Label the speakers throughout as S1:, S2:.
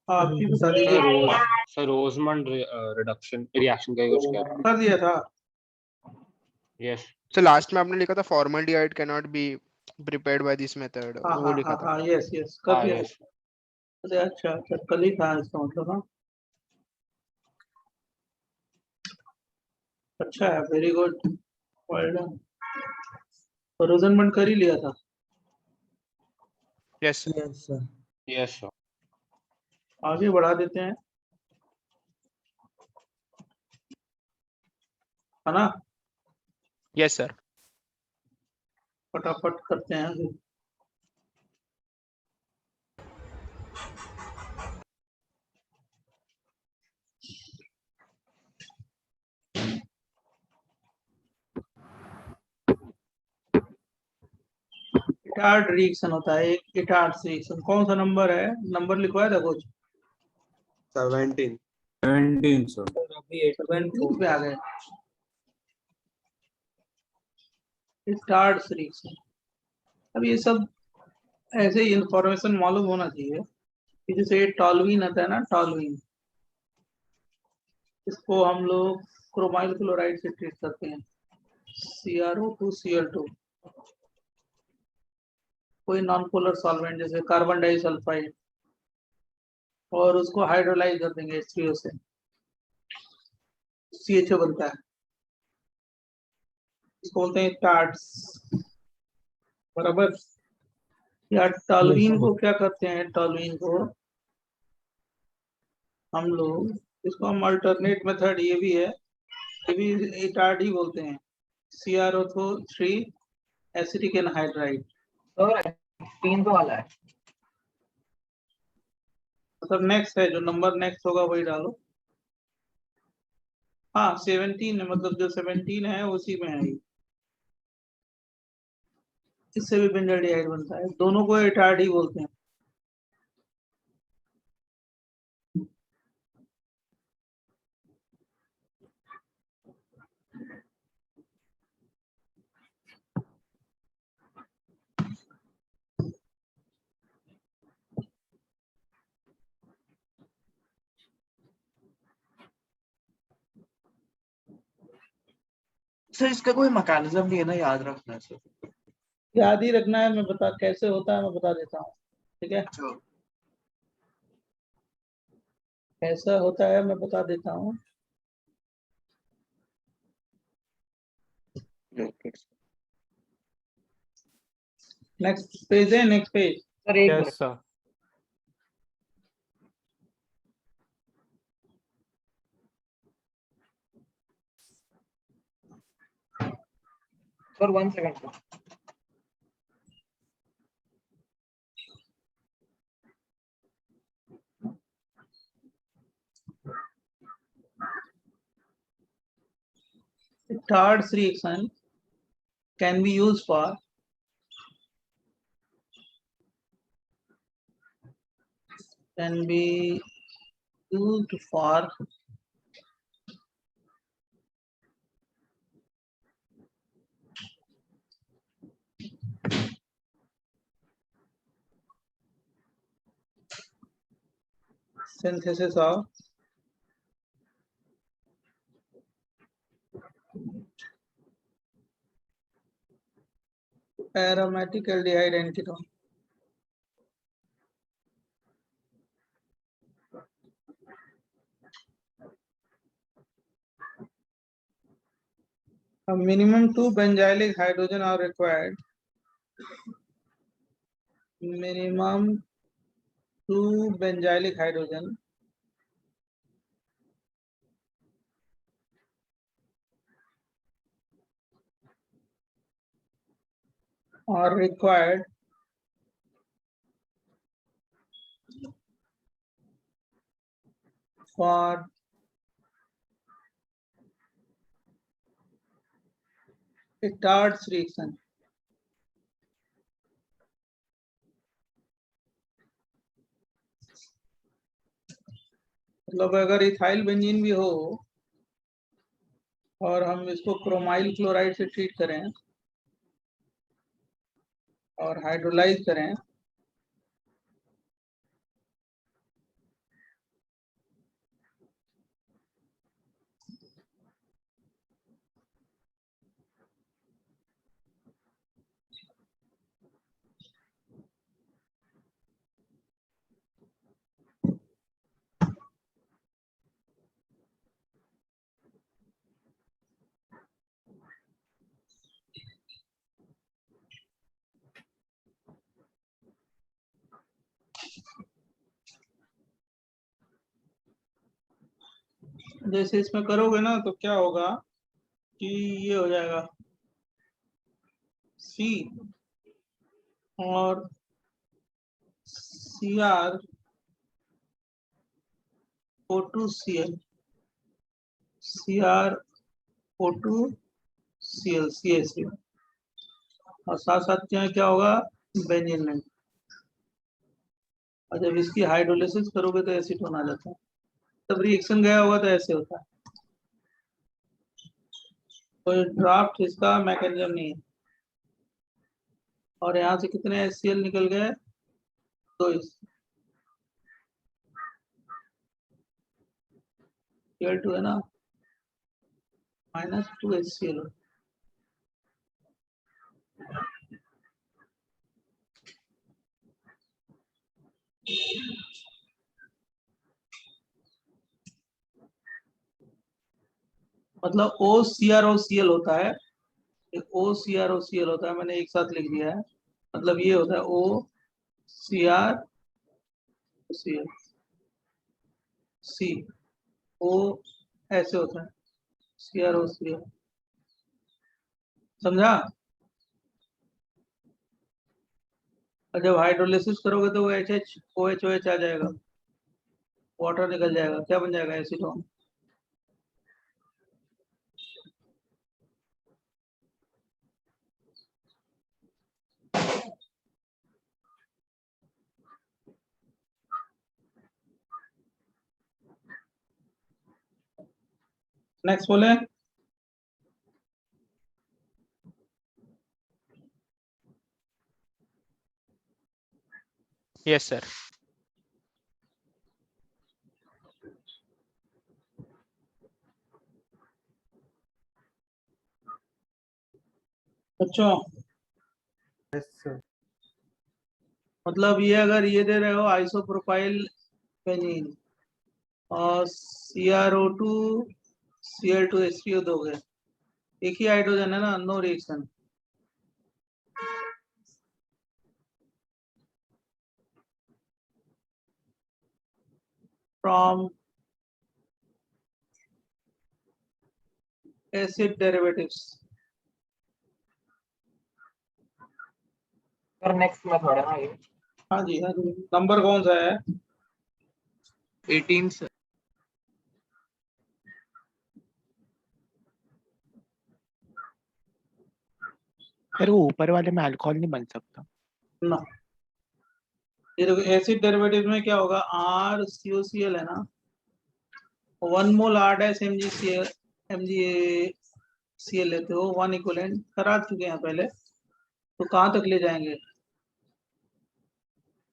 S1: आप भी बता दीजिए।
S2: सर रोजमंड रिडक्शन रिएक्शन का ही कुछ कह रहा हूँ।
S1: कर दिया था।
S2: यस
S3: तो लास्ट में आपने लिखा था formaldehyde can not be prepared by this method,
S1: हाँ
S3: वो
S1: हाँ
S3: लिखा
S1: हाँ
S3: था।
S1: हाँ, यस यस, कर
S2: हाँ
S1: दिया।
S2: यस
S1: अरे अच्छा अच्छा, कल ही था इसका मतलब। हाँ अच्छा है, वेरी गुड, वेल डन। तो रोजनबंड कर ही लिया था।
S3: Yes
S4: yes sir.
S2: Yes sir
S1: आगे बढ़ा देते हैं, है ना।
S3: Yes sir.
S1: फटाफट करते हैं आगे। इटार्ड रिएक्शन होता है एक, इटार्ड रिएक्शन। कौन सा नंबर है, नंबर लिखवाया था कुछ?
S4: 17 सर।
S5: अभी
S1: 17 पे आ गए। Etard reaction. अब ये सब ऐसे ही इंफॉर्मेशन मालूम होना चाहिए कि जैसे टॉलुइन आता है ना, टॉलुइन, इसको हम लोग क्रोमाइल क्लोराइड से ट्रीट करते हैं, CrO2Cl2। कोई नॉन पोलर सॉल्वेंट जैसे कार्बन डाइसल्फाइड, और उसको हाइड्रोलाइज कर देंगे H3O से, CHO बनता है, इसको बोलते हैं टार्ट्स, बराबर। या टॉलुइन को क्या करते हैं, टॉलुइन को हम लोग, इसको हम अल्टरनेट मेथड, ये भी है, ये भी इटार्ड ही बोलते हैं, CrO3 एसिटिक एनहाइड्राइड।
S5: सर 3 तो वाला है।
S1: मतलब नेक्स्ट है, जो नंबर नेक्स्ट होगा वही डालो। हाँ 17 है, मतलब जो 17 है उसी में है ये। इससे भी बेंजल्डिहाइड बनता है, दोनों को इटार्ड ही बोलते हैं।
S5: सर इसका कोई मैकेनिज्म नहीं है ना, याद रखना है सर।
S1: याद ही रखना है, मैं बता कैसे होता है, मैं बता देता हूँ, ठीक है। कैसा होता है मैं बता देता हूँ। नेक्स्ट पेज है, नेक्स्ट पेज।
S5: सर एक
S2: yes sir
S5: sir 1 second sir.
S1: Third reaction can be used for synthesis of aromatic aldehyde and ketone. A minimum 2 benzylic hydrogen are required. Minimum 2 benzylic hydrogen are required for a third reaction. मतलब अगर ethyl benzene भी हो और हम इसको chromyl chloride से treat करें और हाइड्रोलाइज करें, जैसे इसमें करोगे ना तो क्या होगा कि ये हो जाएगा सी और CR O2Cl, CR O2Cl, CaCl, और साथ साथ क्या होगा, बेंजीन में। और जब इसकी हाइड्रोलिसिस करोगे तो एसीटोन आ जाता है। तब रिएक्शन गया होगा तो ऐसे होता है। कोई ड्राफ्ट इसका मैकेनिज्म नहीं है। और यहाँ से कितने HCl निकल गए, तो Cl2 है ना, -2 HCl। मतलब OCrOCl होता है, OCrOCl होता है, मैंने एक साथ लिख दिया है। मतलब ये होता है OCrOCl, CO ऐसे होता है, CrOCl। समझा? और जब हाइड्रोलिसिस करोगे तो वो OH आ जाएगा, वाटर निकल जाएगा, क्या बन जाएगा, एसीटोन। नेक्स्ट बोले।
S3: Yes, sir.
S1: बच्चों
S4: Yes, sir.
S1: मतलब ये अगर ये दे रहे हो आइसोप्रोपाइल बेंजीन और CrO2 Cl2 H2O दोगे, एक ही हाइड्रोजन है ना, no reaction. From acid derivatives.
S5: Sir next method है ना ये?
S1: हाँ जी, हाँ जी। नंबर कौन सा है?
S5: 18 सर।
S6: सर वो ऊपर वाले में अल्कोहल नहीं बन सकता।
S1: ना, ये देखो एसिड डेरिवेटिव में क्या होगा, RCOCl है ना, 1 मोल R' MgCl लेते हो, 1 इक्वलेंट करा चुके हैं पहले, तो कहाँ तक ले जाएंगे,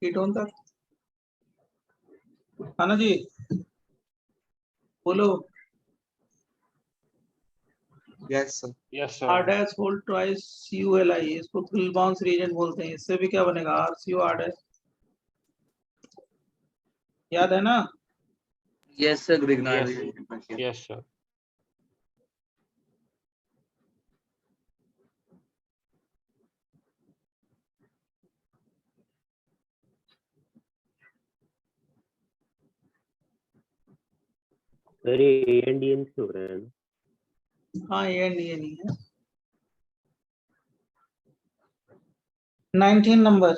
S1: कीटोन तक, है ना जी, बोलो।
S4: Yes, sir.
S2: Yes, sir.
S1: R' whole twice CuLi, इसको किल्बाउंस रिएजेंट बोलते हैं। इससे भी क्या बनेगा, RCO R', याद है ना?
S5: Yes sir, Grignard.
S2: Yes, sir.
S7: अरे ANDN से हो रहा है ना।
S1: हाँ, ये नहीं है। 19 नंबर।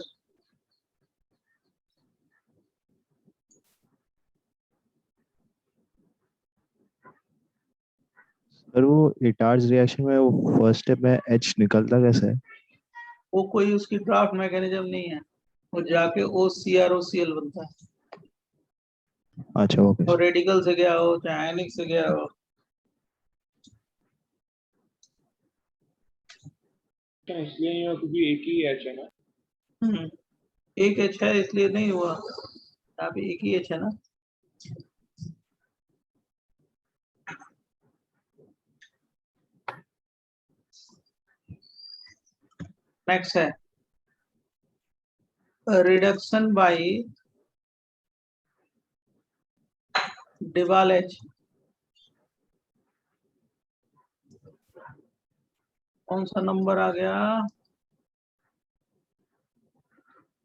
S8: सर वो इटार्स रिएक्शन में वो फर्स्ट स्टेप में H निकलता कैसे है?
S1: वो कोई उसकी ड्राफ्ट मैकेनिज्म नहीं है, वो जाके OCrOCl बनता है।
S8: अच्छा ओके
S1: और रेडिकल से गया हो चाहे आयनिक से गया हो।
S2: इसलिए यहाँ क्योंकि एक ही H है ना।
S1: एक H है इसलिए नहीं हुआ, यहाँ पे एक ही H है ना। नेक्स्ट है रिडक्शन बाय डिवाल H। कौन सा नंबर आ गया,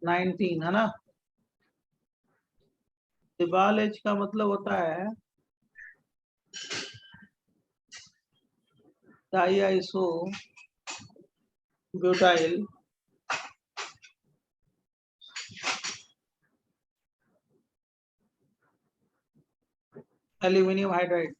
S1: 19 है ना। डिवाल H का मतलब होता है डाईआइसो ब्यूटाइल एल्यूमिनियम हाइड्राइड।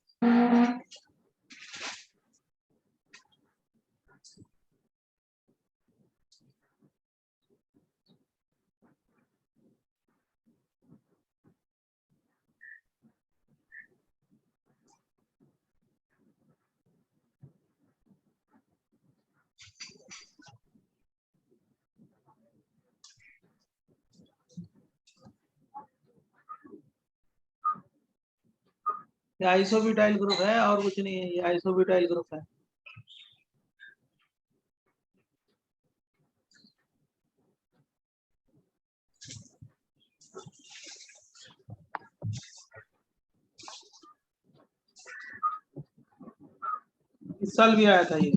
S1: ये आइसोब्यूटाइल ग्रुप है और कुछ नहीं है, ये आइसोब्यूटाइल ग्रुप है। इस साल भी आया था ये।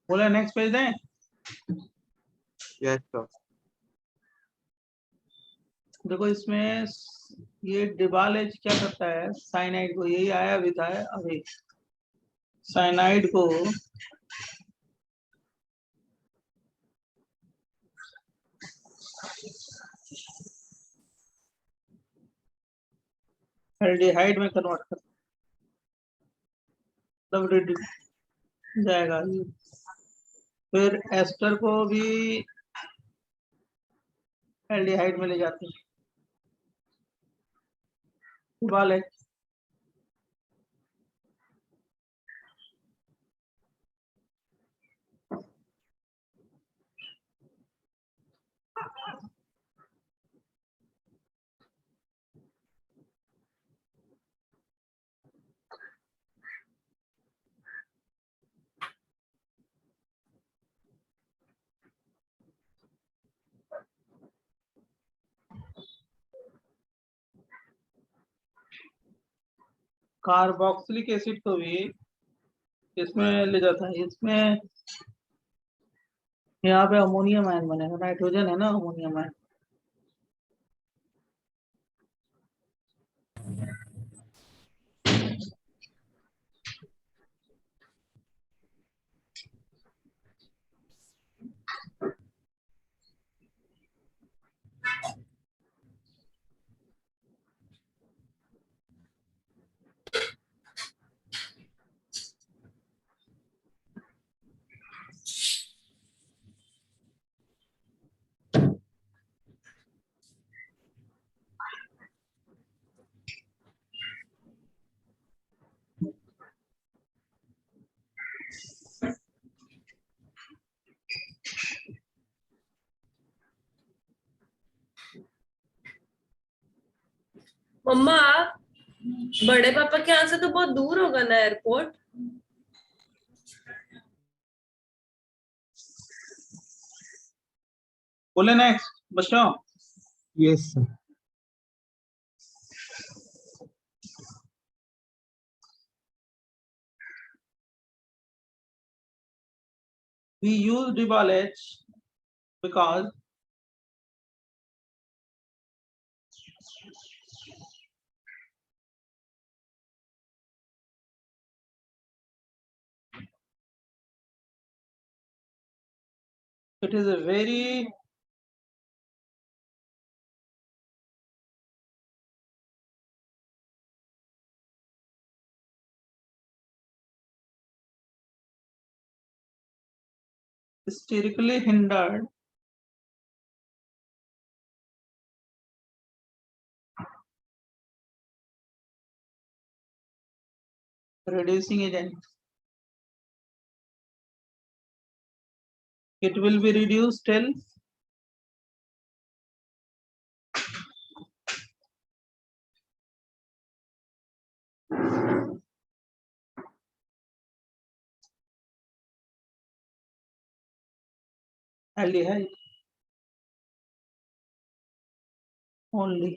S1: बोले नेक्स्ट पेज दें।
S4: Yes, sir.
S1: देखो इसमें ये डिबालेज क्या करता है, साइनाइड को, यही आया भी था अभी, साइनाइड को एल्डिहाइड में कन्वर्ट कर तब जाएगा ये। फिर एस्टर को भी एल्डिहाइड में ले जाते हैं, डिबालेज। कार्बोक्सिलिक एसिड को भी इसमें ले जाता है। इसमें यहाँ पे अमोनियम आयन बनेगा, नाइट्रोजन है ना, अमोनियम आयन।
S9: मम्मा, बड़े पापा के यहाँ से तो बहुत दूर होगा ना एयरपोर्ट।
S1: बोले नेक्स्ट बच्चों।
S4: Yes, sir.
S1: We use डिबालेज because it is a very sterically hindered reducing agent। It will be reduced till aldehyde only.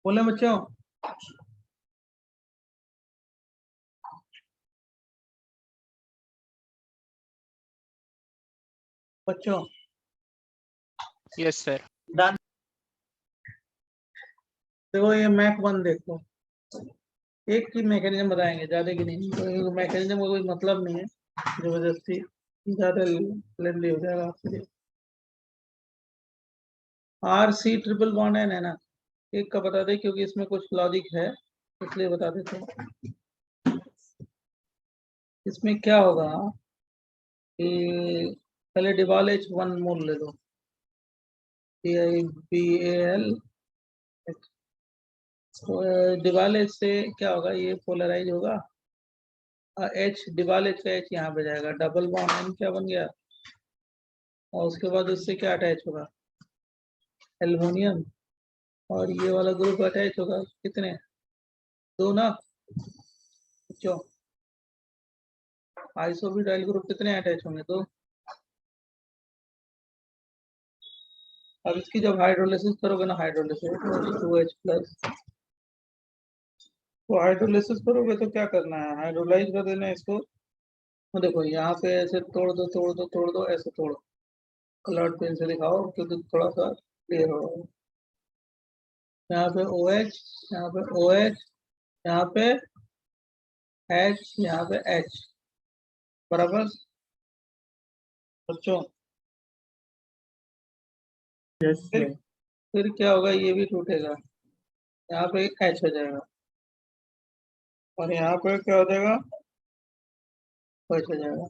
S1: बोले बच्चों, बच्चों
S3: Yes, sir.
S1: देखो ये मैक 1 देखो, एक की मैकेनिज्म बताएंगे, ज्यादा की नहीं। तो मैकेनिज्म का कोई मतलब नहीं है, जबरदस्ती ज्यादा लेंदी हो जाएगा आपके लिए। RC ट्रिपल बॉन्ड है ना, एक का बता दे क्योंकि इसमें कुछ लॉजिक है, इसलिए बता देते हैं। इसमें क्या होगा कि पहले डिवाल H1 मोल ले दो, DIBAL। डिवाल H से क्या होगा, ये पोलराइज होगा, H डिवाल H का H यहाँ पे जाएगा, डबल बॉन्ड N क्या बन गया, और उसके बाद उससे क्या अटैच होगा, एल्युमिनियम, और ये वाला ग्रुप अटैच होगा, कितने, 2 ना बच्चों। आइसोब्यूटाइल ग्रुप कितने अटैच होंगे, 2। अब इसकी जब हाइड्रोलिसिस करोगे ना, हाइड्रोलिसिस 2H प्लस, तो हाइड्रोलिसिस करोगे तो क्या करना है, हाइड्रोलाइज कर देना है इसको। तो देखो यहाँ पे ऐसे तोड़ दो तोड़ दो तोड़ दो, ऐसे तोड़ो, कलर्ड पेन से दिखाओ क्योंकि थोड़ा सा क्लियर होगा। यहाँ पे OH, यहाँ पे OH, यहाँ पे H, यहाँ पे H, बराबर बच्चों।
S4: Yes, sir.
S1: फिर क्या होगा, ये भी टूटेगा, यहाँ पे H हो जाएगा, और यहाँ पे क्या हो जाएगा, OH हो जाएगा।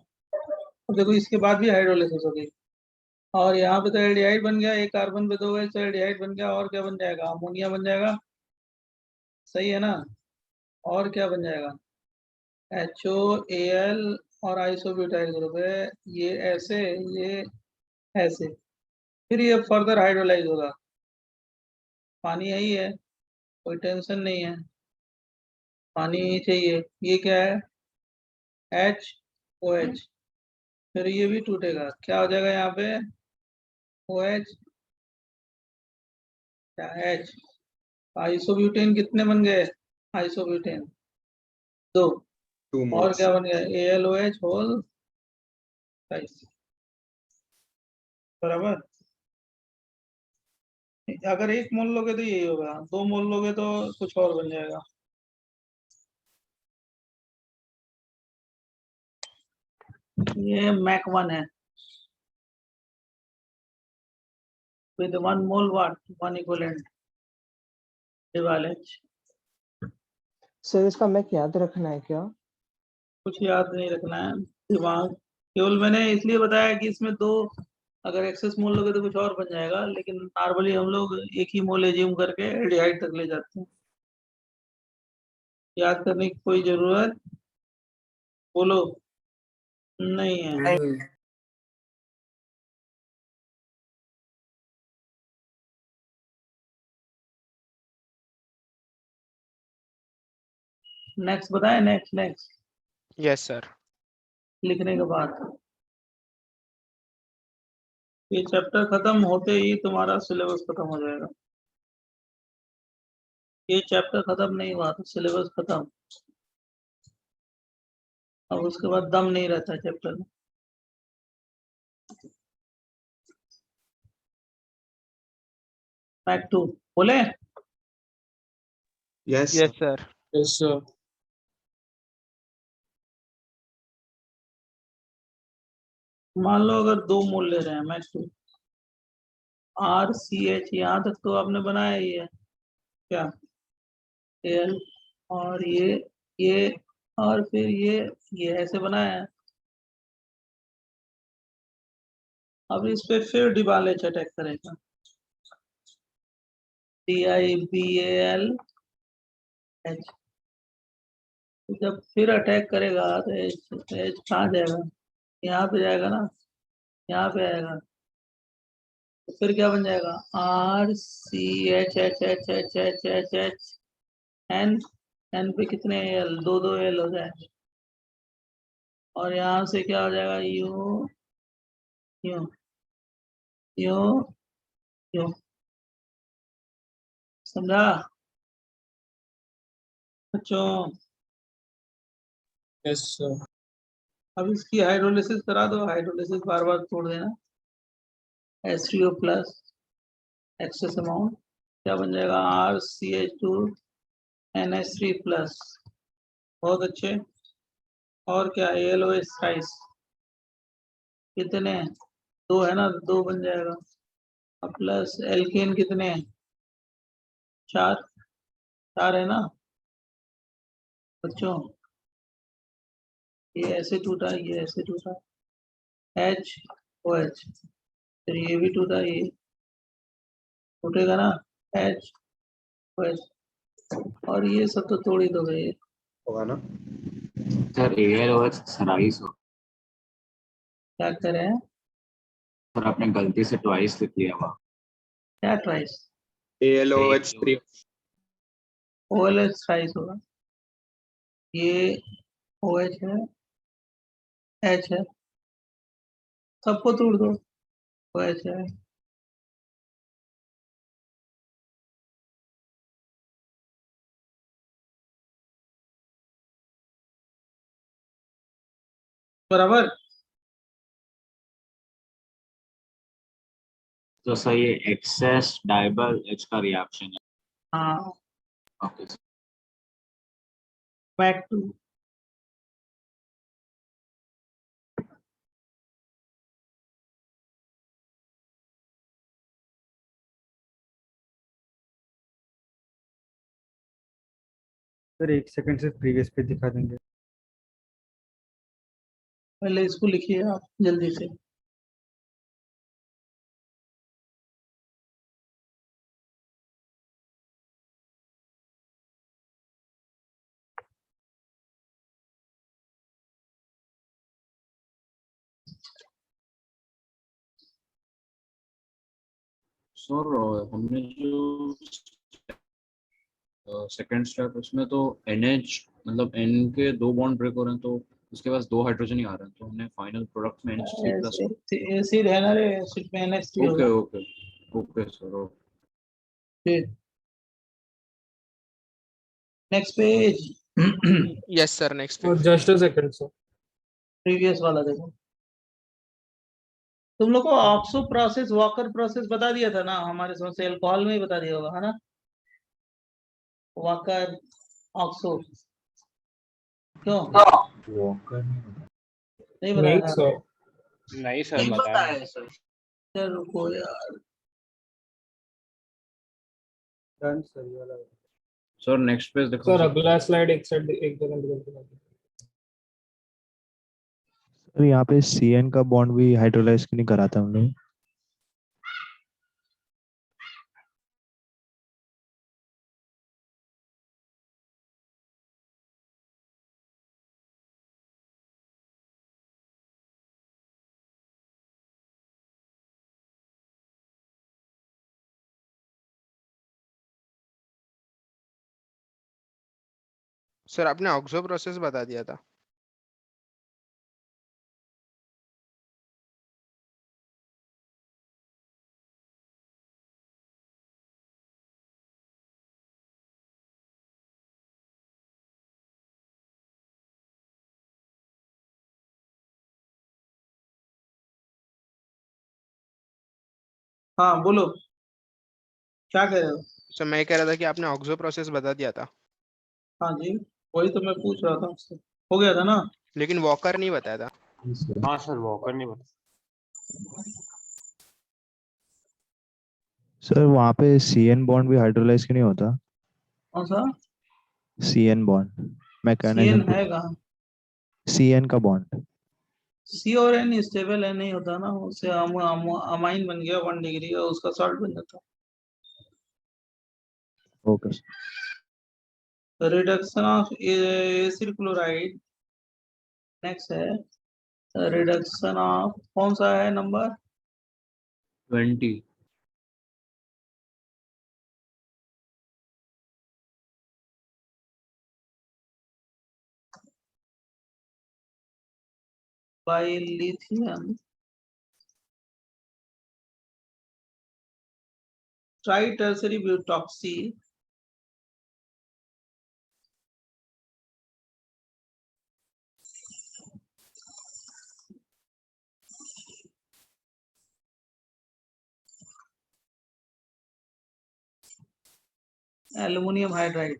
S1: अब देखो इसके बाद भी हाइड्रोलिसिस होगी, और यहाँ पे तो एल्डिहाइड बन गया, एक कार्बन पे 2 H, तो एल्डिहाइड बन गया, और क्या बन जाएगा, अमोनिया बन जाएगा, सही है ना। और क्या बन जाएगा, HOAl, और आइसोब्यूटाइल ग्रुप है, ये ऐसे, ये ऐसे, फिर ये फर्दर हाइड्रोलाइज होगा, पानी यही है, कोई टेंशन नहीं है, पानी ही चाहिए। ये क्या है, HOH, फिर ये भी टूटेगा, क्या हो जाएगा यहाँ पे, OH, क्या H, आइसोब्यूटेन कितने बन गए, आइसोब्यूटेन 2, और क्या बन गया, ALOH होल साइज, बराबर। अगर 1 मोल लोगे तो यही होगा, 2 मोल लोगे तो कुछ और बन जाएगा। ये मैक 1 है, with 1 mole what, 1 equivalent डिवाल H।
S10: Sir इसका मैक याद रखना है क्या?
S1: कुछ याद नहीं रखना है, दिमाग केवल मैंने इसलिए बताया कि इसमें 2 अगर एक्सेस मोल लोगे तो कुछ और बन जाएगा, लेकिन नॉर्मली हम लोग एक ही मोल एज्यूम करके एल्डिहाइड तक ले जाते हैं। याद करने की कोई जरूरत, बोलो, नहीं है। नेक्स्ट बताए, नेक्स्ट नेक्स्ट
S3: Yes, sir.
S1: लिखने के बाद ये चैप्टर खत्म होते ही तुम्हारा सिलेबस खत्म हो जाएगा। ये चैप्टर खत्म नहीं हुआ तो सिलेबस खत्म, अब उसके बाद दम नहीं रहता चैप्टर में। मैक 2 बोले,
S4: Yes,
S3: Yes, sir.
S2: Yes, sir.
S1: मान लो अगर 2 मोल ले रहे हैं मैक्स टू RCH, यहाँ तक तो आपने बनाया ही है क्या, Al, और ये और फिर ये ऐसे बनाया है। अब इस पे फिर डिबालेच अटैक करेगा, DIBALH। जब फिर अटैक करेगा तो H कहाँ जाएगा, यहाँ पे जाएगा ना, यहाँ पे आएगा, तो फिर क्या बन जाएगा, RCH N पे कितने L, 2 L हो जाए, और यहाँ से क्या हो जाएगा, यू यू यू यू, समझा बच्चों?
S2: Yes sir.
S1: अब इसकी हाइड्रोलिसिस करा दो, हाइड्रोलिसिस बार बार छोड़ देना, H2O प्लस एक्सेस अमाउंट क्या बन जाएगा, RCH2 NH3 प्लस, बहुत अच्छे। और क्या, ALOH राइस कितने हैं, 2 है ना, 2 बन जाएगा, अब प्लस एल्केन कितने हैं, 4 है ना बच्चों, ये ऐसे टूटा, ये ऐसे टूटा, HOH, फिर ये भी टूटा, ये टूटेगा ना, HOH, और ये सब तो तोड़ ही दोगे, ये
S4: होगा ना?
S2: सर ALOH सराइस हो
S1: क्या करें,
S2: सर, आपने गलती से ट्वाइस लिख लिया हुआ।
S1: क्या ट्राइस,
S3: ALOH3
S1: OLH राइस होगा, ये OH है, H है, सबको तोड़ दो, OH है, बराबर।
S2: तो सर ये एक्सेस डाइबल H का रिएक्शन है।
S1: हाँ,
S2: okay sir.
S1: Back to
S4: sir 1 second से प्रीवियस पे दिखा देंगे।
S1: पहले इसको लिखिए आप जल्दी से,
S2: सर हमने जो सेकंड स्टेप उसमें तो NH मतलब N के 2 बॉन्ड ब्रेक हो रहे हैं, तो उसके पास 2 हाइड्रोजन ही आ रहे हैं, तो हमने फाइनल प्रोडक्ट में NH3+
S1: एसिड है ना रे, एसिड में NH3
S2: ओके
S1: होगा,
S2: ओके ओके सर।
S1: फिर next page,
S3: Yes sir, next page.
S2: Just a second sir.
S1: Previous वाला देखो, तुम लोग को ऑक्सो प्रोसेस, वॉकर प्रोसेस बता दिया था ना, हमारे समझ से अल्कोहल में ही बता दिया होगा, है ना, वॉकर ऑक्सो, क्यों नहीं बताया था?
S2: नहीं सर,
S5: नहीं
S2: बताया
S5: बताया है सर।
S1: चल रुको यार,
S4: डन सर, ये वाला
S2: सर नेक्स्ट पेज देखो सर।
S11: अगला स्लाइड एक साइड एक जगह निकल के
S8: सर यहाँ पे CN का बॉन्ड भी हाइड्रोलाइज क्यों नहीं करा था हमने?
S3: सर आपने ऑक्सो प्रोसेस बता दिया था।
S1: हाँ बोलो, क्या कह रहे हो?
S3: सर मैं कह रहा था कि आपने ऑक्सो प्रोसेस बता दिया था,
S1: हाँ जी, वही तो मैं पूछ रहा था उससे, हो गया था ना,
S3: लेकिन वॉकर नहीं बताया था।
S2: हाँ सर, वॉकर नहीं बता।
S8: सर वहाँ पे CN बॉन्ड भी हाइड्रोलाइज क्यों नहीं होता?
S1: कौन सा?
S8: CN बॉन्ड
S1: सीएन
S8: मैकेनिज्म,
S1: है कहाँ?
S8: CN का बॉन्ड।
S1: सी और एन स्टेबल है, नहीं होता ना, उससे अमाइन बन गया 1 डिग्री का, उसका सॉल्ट बन जाता।
S8: Okay.
S1: Reduction of acid chloride next है। रिडक्शन ऑफ कौन सा है number?
S2: 20।
S1: By lithium tri tertiary butoxy aluminium hydride.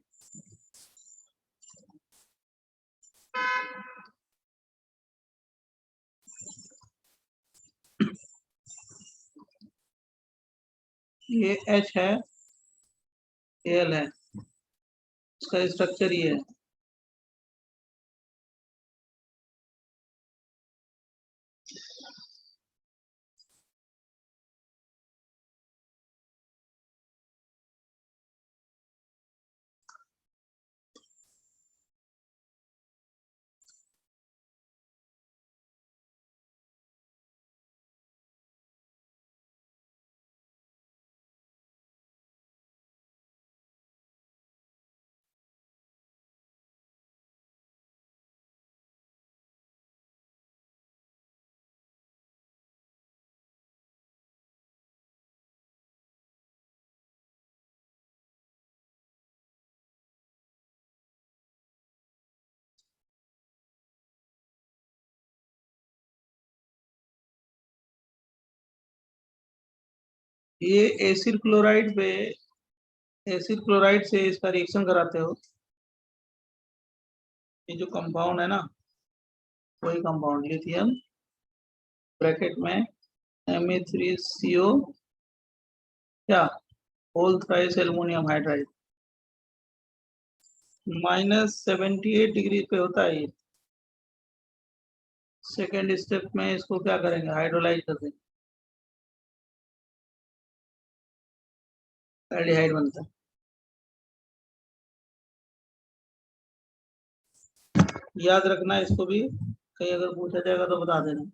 S1: ये H है, Al है, इसका स्ट्रक्चर ये है। ये एसिड क्लोराइड पे, एसिड क्लोराइड से इसका रिएक्शन कराते हो, ये जो कंपाउंड है ना, वही कंपाउंड लिथियम ब्रैकेट में Na3CO क्या whole thrice aluminium hydride -78 degree पे होता है ये। सेकेंड स्टेप में इसको क्या करेंगे, हाइड्रोलाइज कर देंगे, एल्डिहाइड बनता है। याद रखना इसको भी, कहीं अगर पूछा जाएगा तो बता देना।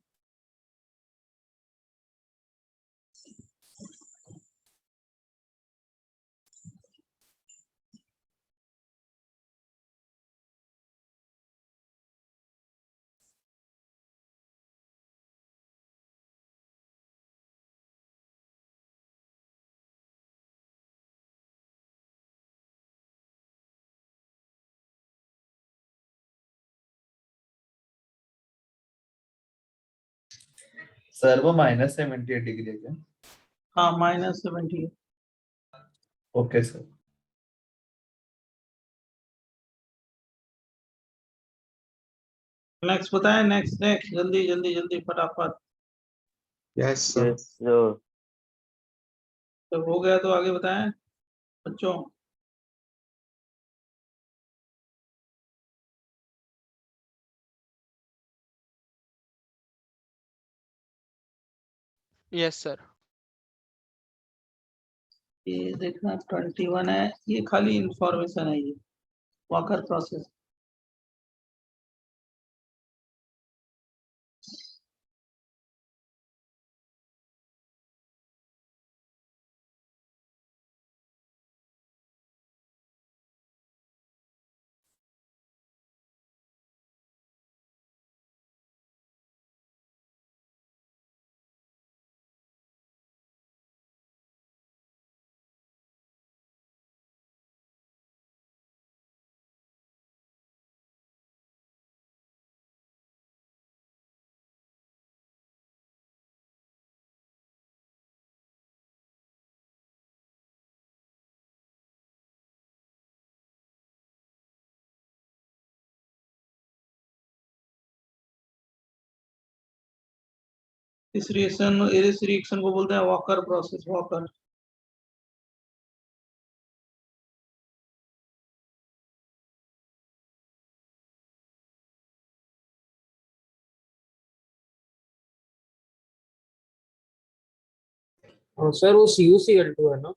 S5: सर वो -78 डिग्री है क्या?
S1: हाँ -70।
S5: Okay sir.
S1: नेक्स्ट बताएं, नेक्स्ट नेक्स्ट, जल्दी जल्दी जल्दी फटाफट।
S5: Yes sir.
S7: Yes sir.
S1: जब हो गया तो आगे बताएं बच्चों।
S3: Yes sir.
S1: ये देखना 21 है, ये खाली इंफॉर्मेशन है, ये वॉकर प्रोसेस। इस रिएक्शन को बोलते हैं वॉकर प्रोसेस, वॉकर।
S11: हाँ सर, वो CuCl2 है ना?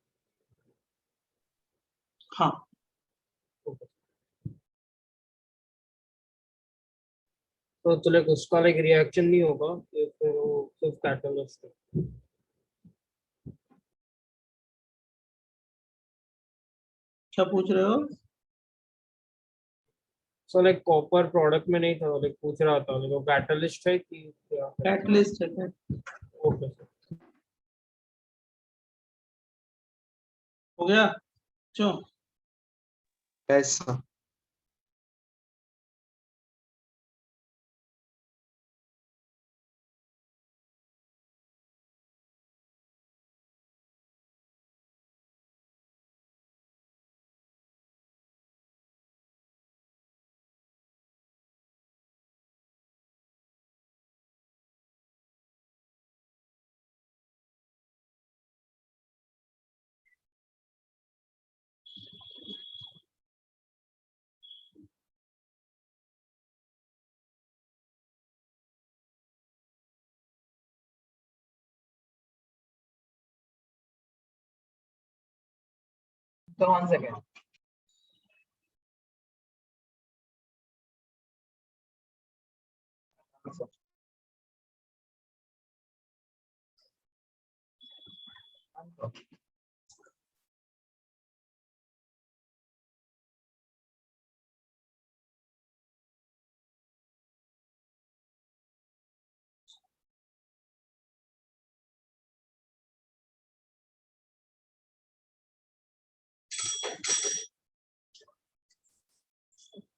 S1: हाँ,
S11: तो लाइक उसका लाइक रिएक्शन नहीं होगा, ये फिर वो सिर्फ कैटलिस्ट है।
S1: क्या पूछ रहे हो?
S11: सो लाइक कॉपर प्रोडक्ट में नहीं था, लाइक पूछ रहा था लाइक वो कैटलिस्ट है कि क्या है?
S1: कैटलिस्ट है।
S11: Okay sir.
S1: हो गया क्यों?
S3: ऐसा
S5: So 1 second.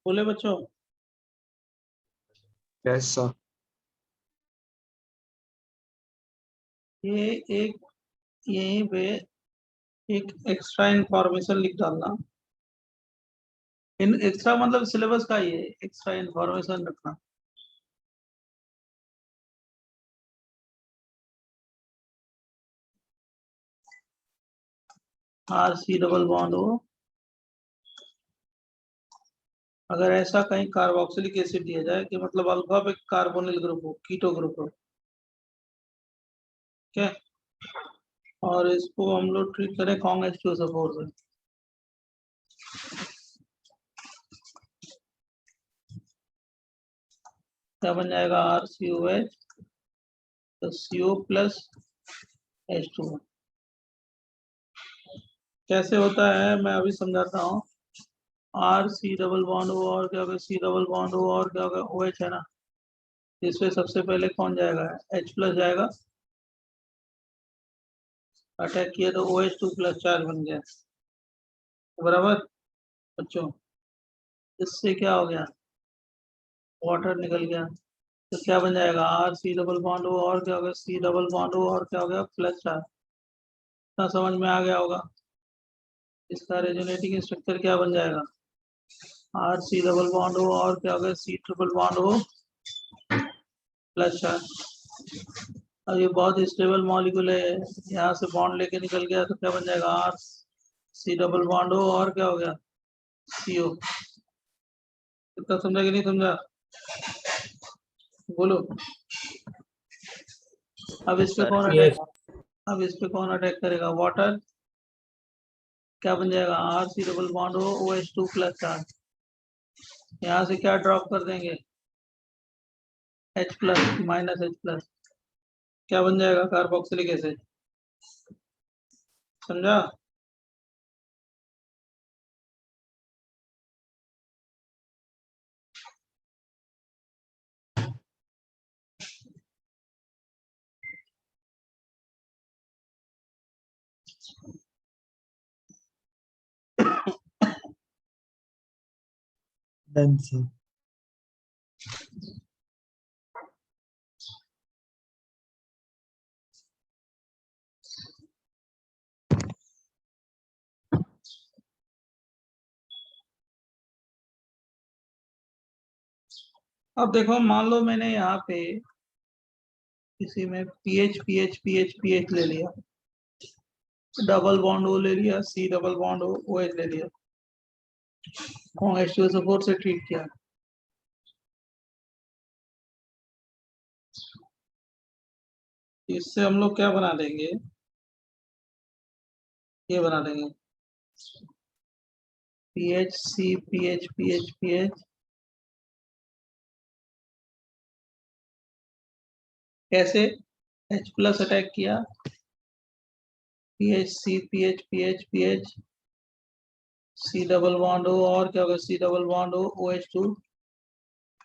S1: बोले बच्चों?
S3: ऐसा
S1: ये एक यहीं पे एक एक्स्ट्रा इंफॉर्मेशन लिख डालना। इन एक्स्ट्रा मतलब सिलेबस का ही है, एक्स्ट्रा इंफॉर्मेशन रखना। RC डबल बॉन्ड हो, अगर ऐसा कहीं कार्बोक्सिलिक एसिड दिया जाए कि मतलब अल्फा पे कार्बोनिल ग्रुप हो, कीटो ग्रुप हो, ठीक है, और इसको हम लोग ट्रीट करें CONH2SO4 से, क्या बन जाएगा? RCOH तो CO प्लस H2। कैसे होता है मैं अभी समझाता हूँ। RC डबल बॉन्ड हो और क्या होगा, C डबल बॉन्ड हो और क्या होगा, OH है ना, इसमें सबसे पहले कौन जाएगा? H प्लस जाएगा, अटैक किया तो OH2 प्लस चार्ज बन गया, बराबर बच्चों। इससे क्या हो गया? वाटर निकल गया, तो क्या बन जाएगा? RC डबल बॉन्ड हो और क्या होगा, C डबल बॉन्ड हो और क्या हो गया, प्लस चार्ज। इतना समझ में आ गया होगा। इसका रेजोनेटिंग स्ट्रक्चर क्या बन जाएगा? RC डबल बॉन्ड हो और क्या होगा, C ट्रिपल बॉन्ड हो प्लस चार्ज। अब ये बहुत स्टेबल मॉलिक्यूल है, यहाँ से बॉन्ड लेके निकल गया तो क्या बन जाएगा? RC डबल बॉन्ड हो और क्या हो गया, CO। कितना समझा कि नहीं समझा? बोलो। अब इस पे कौन
S11: Yes.
S1: अटैक, अब इस पे कौन अटैक करेगा? वाटर। क्या बन जाएगा? RC डबल बॉन्ड हो OH2 प्लस चार्ज, यहाँ से क्या ड्रॉप कर देंगे? H plus minus H plus, क्या बन जाएगा? Carboxylic acid. समझा?
S4: Done sir.
S1: अब देखो, मान लो मैंने यहाँ पे इसी में पीएच पीएच पीएच पीएच ले लिया, डबल बॉन्ड ओ ले लिया, C double bond O H ले लिया, H2SO4 से ट्रीट किया। इससे हम लोग क्या बना देंगे, ये बना देंगे PH C PH PH PH. कैसे? H प्लस अटैक किया, PH C PH PH PH, C double bond O, और क्या होगा, C double bond O OH2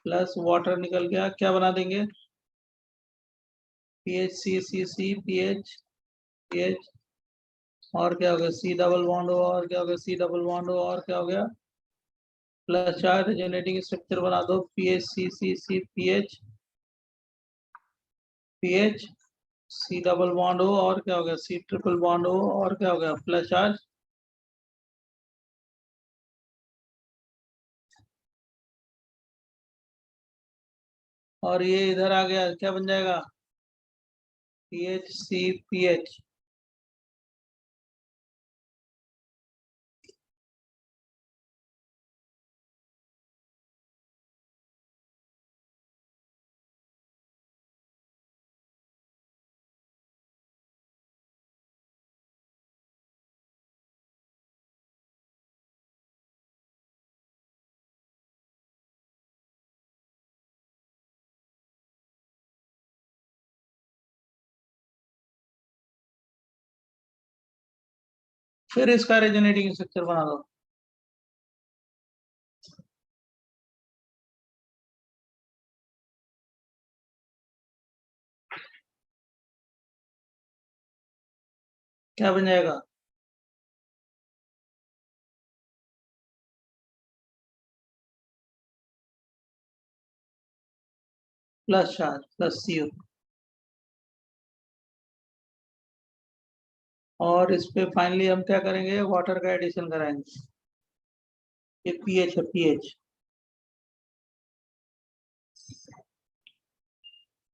S1: plus water निकल गया, क्या बना देंगे, PH C C C PH PH, और क्या हो गया, सी डबल बॉन्ड ओ, और क्या हो गया, सी डबल बॉन्ड ओ, और क्या हो गया, प्लस चार्ज जनरेटिंग स्ट्रक्चर बना दो, PH C C C PH PH, C double bond O, और क्या हो गया, सी ट्रिपल बॉन्ड ओ, और क्या हो गया, प्लस चार्ज। और ये इधर आ गया, क्या बन जाएगा, पीएच सी पीएच। फिर इसका रेजोनेटिंग स्ट्रक्चर बना दो, क्या बन जाएगा, प्लस चार्ज प्लस CO। और इस पे फाइनली हम क्या करेंगे, वाटर का एडिशन कराएंगे, ये पीएच है पीएच,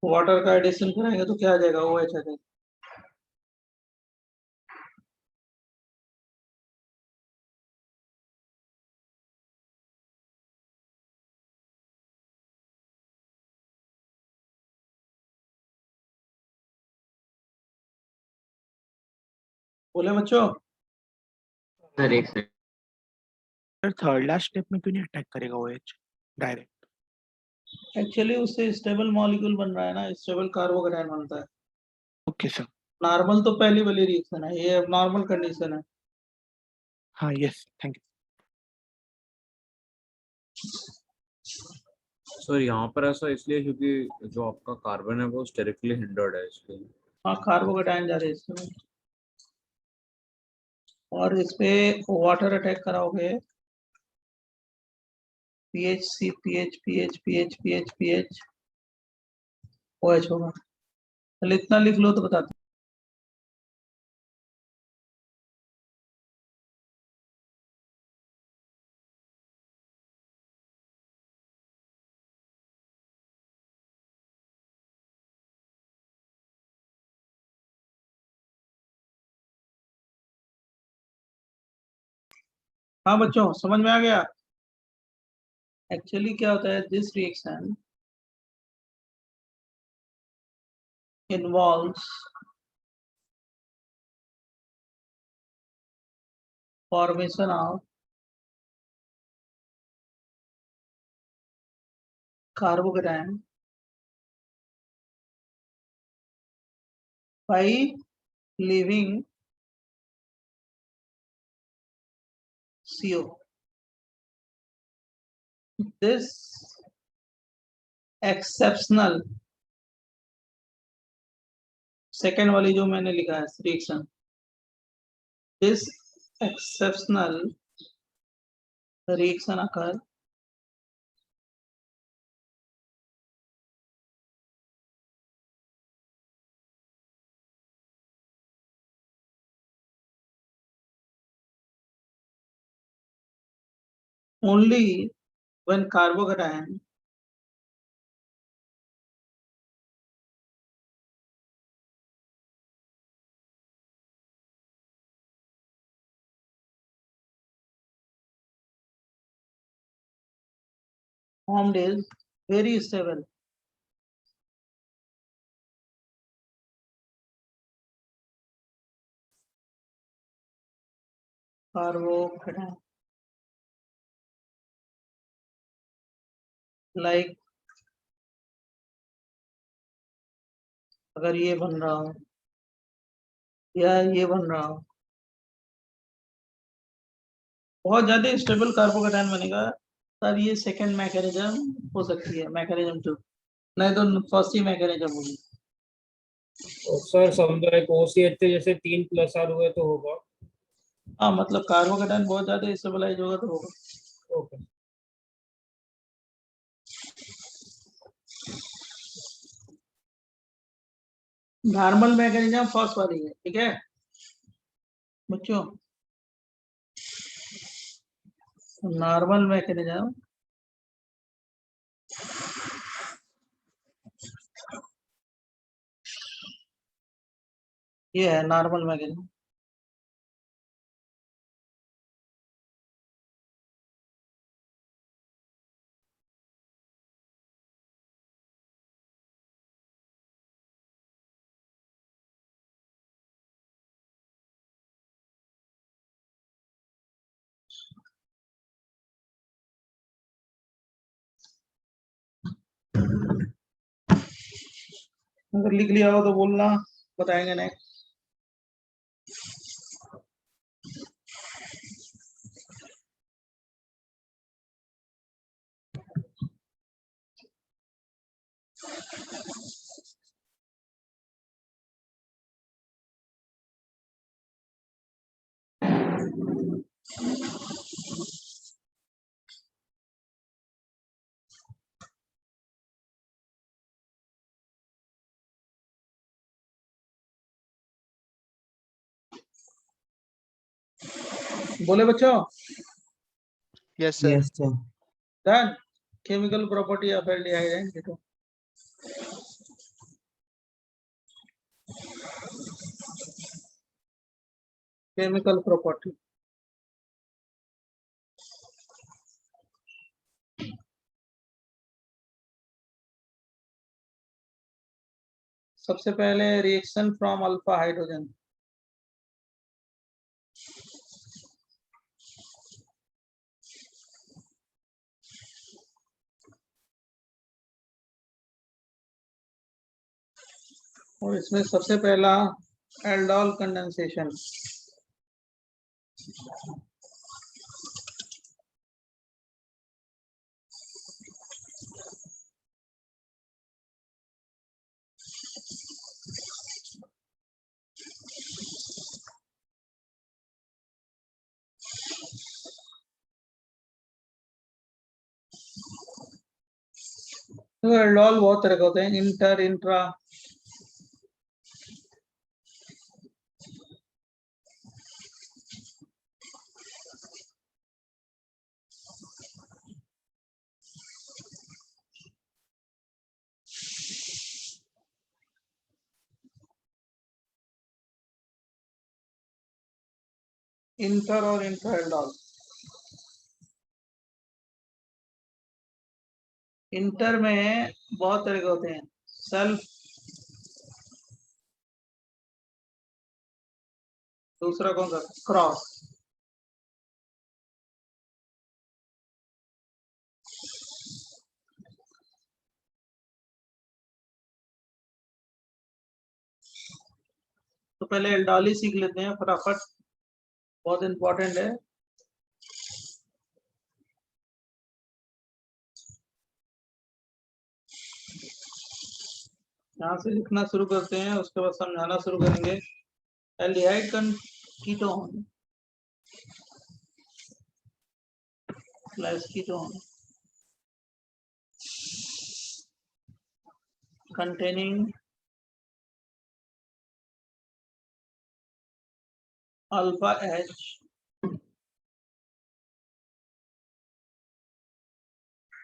S1: वाटर का एडिशन कराएंगे तो क्या आ जाएगा, OH आ जाएगा। बोले बच्चों,
S7: सर एक second.
S6: Sir third last step में क्यों नहीं अटैक करेगा OH डायरेक्ट?
S1: एक्चुअली उससे स्टेबल मॉलिक्यूल बन रहा है ना, स्टेबल कार्बोकेटायन बनता है।
S6: Okay sir.
S1: नॉर्मल तो पहली वाली रिएक्शन है, ये नॉर्मल कंडीशन है।
S6: हाँ यस थैंक यू।
S2: सर यहाँ पर ऐसा इसलिए क्योंकि जो आपका कार्बन है वो स्टेरिकली हिंडर्ड है इसलिए।
S1: हाँ कार्बोकेटायन जा रहे हैं इसमें, और इस पे वाटर अटैक कराओगे, PH C PH PH PH PH PH OH होगा। चलो इतना लिख लो तो बताते। हाँ बच्चों समझ में आ गया। एक्चुअली क्या होता है, this reaction involves formation of carbocation by leaving CO. This exceptional, second वाली जो मैंने लिखा है reaction, this exceptional reaction occur only when carbocation formed is very stable. Carbocation. Like अगर ये बन रहा हो या ये बन रहा हो, बहुत ज्यादा स्टेबल कार्बोकेटायन बनेगा तब ये सेकंड मैकेनिज्म हो सकती है, मैकेनिज्म 2, नहीं तो फर्स्ट ही मैकेनिज्म होगी।
S11: सर समझो एक OCH से जैसे 3+R हुए तो होगा।
S1: हाँ मतलब कार्बोकेटायन बहुत ज्यादा स्टेबलाइज होगा तो होगा।
S11: ओके।
S1: नॉर्मल मैकेनिज्म फर्स्ट वाली है, ठीक है बच्चों। नॉर्मल मैकेनिज्म ये है नॉर्मल मैकेनिज्म। अगर लिख लिया हो तो बोलना, बताएंगे नेक्स्ट। बोले बच्चों,
S3: Yes, sir.
S10: Yes, sir.
S1: Done. Chemical property of aldehyde and chemical property. सबसे पहले रिएक्शन फ्रॉम अल्फा हाइड्रोजन, और इसमें सबसे पहला एल्डोल कंडेंसेशन। तो एल्डोल बहुत तरह के होते हैं, इंटर, इंट्रा। इंटर और इंट्रा एल्डोल। इंटर में बहुत तरह के होते हैं, सेल्फ, दूसरा कौन सा, क्रॉस। तो पहले एल्डोल ही सीख लेते हैं फटाफट, बहुत इंपॉर्टेंट है। यहाँ से लिखना शुरू करते हैं, उसके बाद समझाना शुरू करेंगे। Aldehyde ketone plus ketone containing alpha H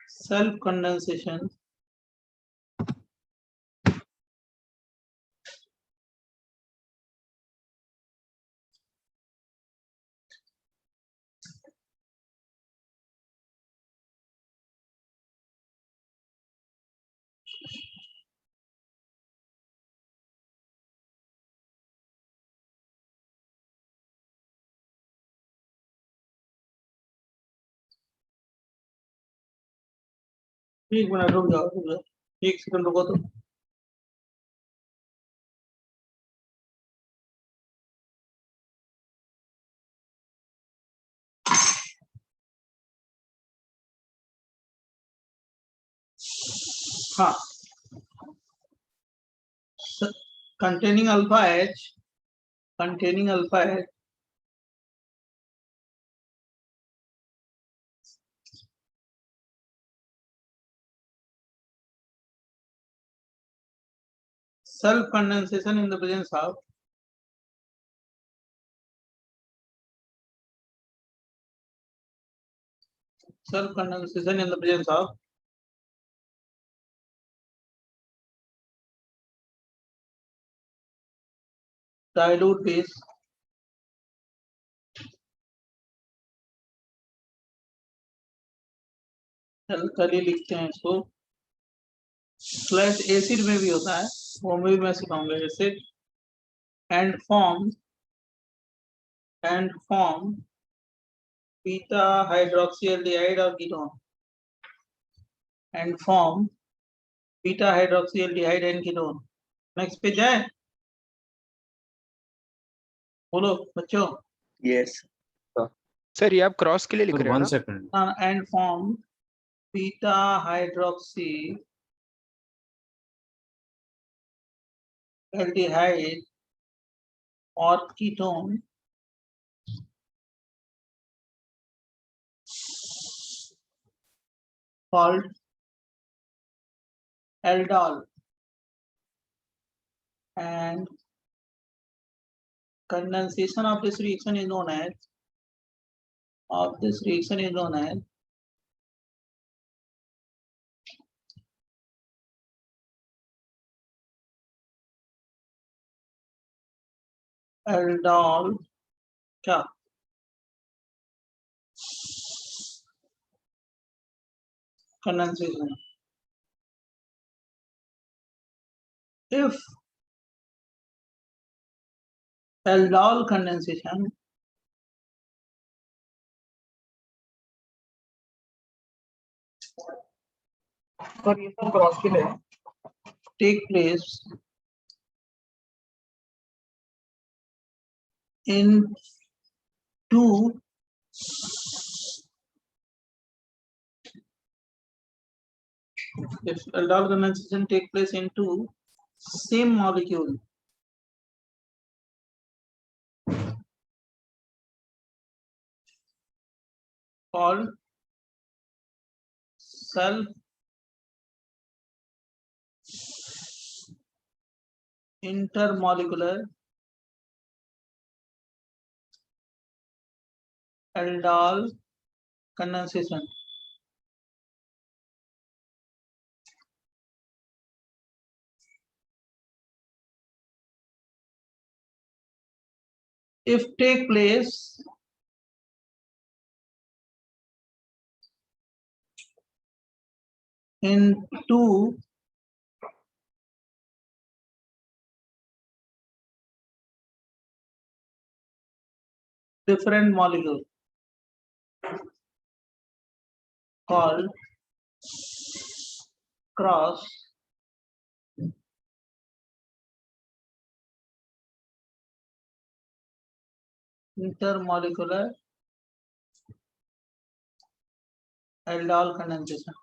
S1: self condensation एक मिनट रुक जाओ, एक सेकंड रुको तो। हाँ, containing alpha H, containing alpha H self condensation in the presence of self condensation in the presence of dilute base alkali लिखते हैं इसको, स्लैश एसिड में भी होता है, वो में भी मैं सिखाऊंगा acid, and form beta hydroxyaldehyde और ketone, and form beta hydroxyaldehyde and ketone. Next page है, बोलो बच्चों।
S5: यस
S3: सर ये आप क्रॉस के लिए लिख रहे हो
S2: वन
S3: ना?
S2: Second,
S1: and form beta hydroxy aldehyde और ketone called aldol, and condensation of this reaction is known as aldol क्या condensation. If aldol condensation
S5: sir ये सब क्रॉस के लिए है।
S1: take place in two if aldol condensation take place in two same molecule called self intermolecular aldol condensation. If take place in two different molecules called cross intermolecular aldol condensation.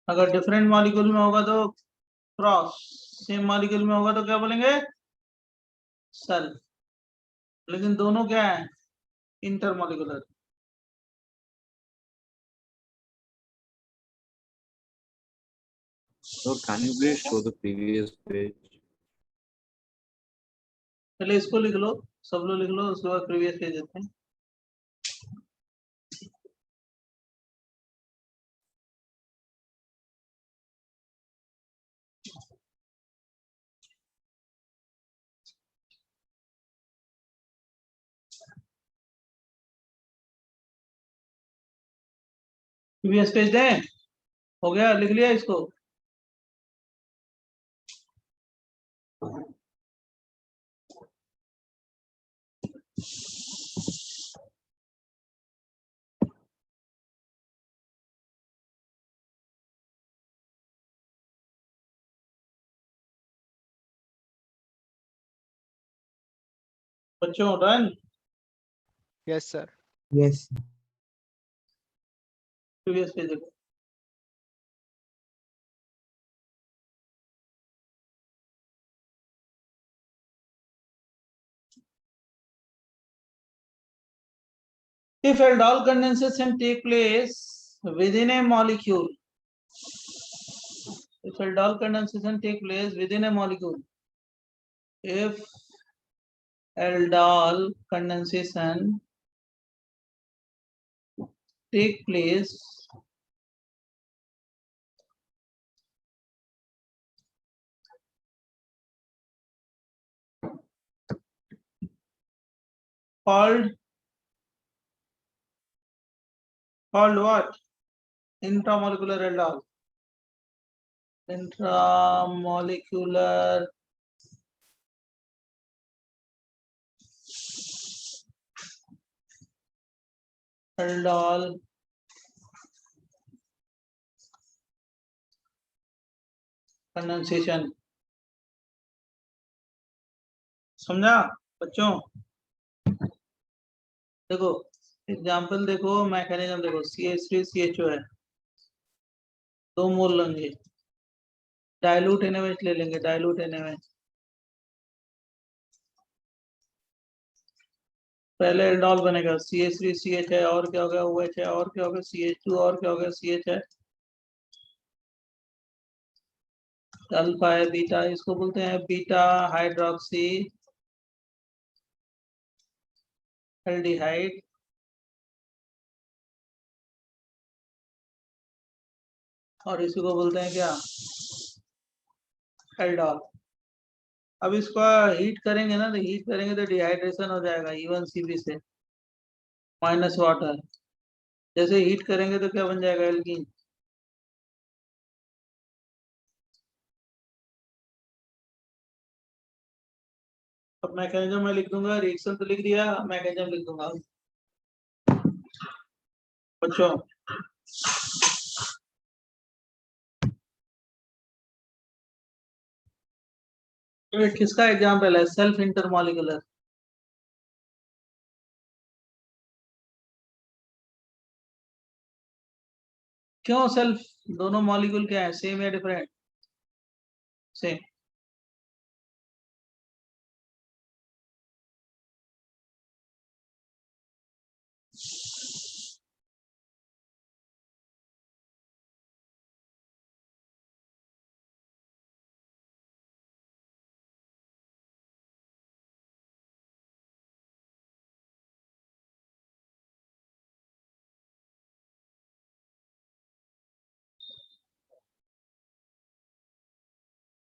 S1: अगर different molecule में होगा तो cross, same molecule में होगा तो क्या बोलेंगे self, लेकिन दोनों क्या है intermolecular.
S2: so can you please show the previous page?
S1: पहले इसको लिख लो, सब लोग लिख लो, उसके बाद प्रीवियस पेज देते हैं. प्रीवियस पेज दें, हो गया, लिख लिया इसको. बच्चों done
S3: Yes, sir.
S10: Yes
S1: previous page देखो if aldol condensation take place within a molecule if aldol condensation take place within a molecule if aldol condensation take place called what? Intramolecular aldol. Intramolecular aldol condensation. समझा बच्चों? देखो example देखो mechanism देखो CH3 CHO है 2 मोल लेंगे dilute NaOH ले लेंगे dilute NaOH पहले एल्डोल बनेगा CH3 CH है और क्या हो गया OH है और क्या हो गया CH2 और क्या हो गया CH है अल्फा है बीटा इसको बोलते हैं बीटा हाइड्रोक्सी एल्डिहाइड और इसी को बोलते हैं क्या एल्डोल अब इसको हीट करेंगे ना तो हीट करेंगे तो डिहाइड्रेशन हो जाएगा E1CP से माइनस वाटर जैसे हीट करेंगे तो क्या बन जाएगा एल्कीन अब मैकेनिज्म में लिख दूंगा रिएक्शन तो लिख दिया मैकेनिज्म लिख दूंगा बच्चों ये किसका एग्जाम्पल है सेल्फ इंटरमॉलिक्यूलर क्यों सेल्फ दोनों मॉलिक्यूल क्या है सेम या डिफरेंट सेम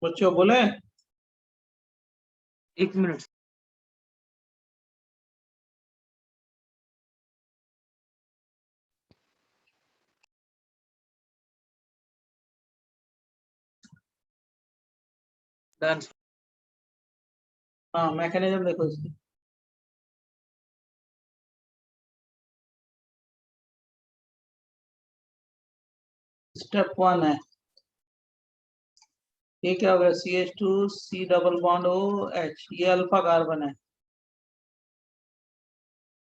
S1: बच्चों बोले
S5: 1 मिनट डन
S1: हाँ मैकेनिज्म देखो इसकी स्टेप 1 है ये क्या होगा CH2 C double bond OH ये अल्फा कार्बन है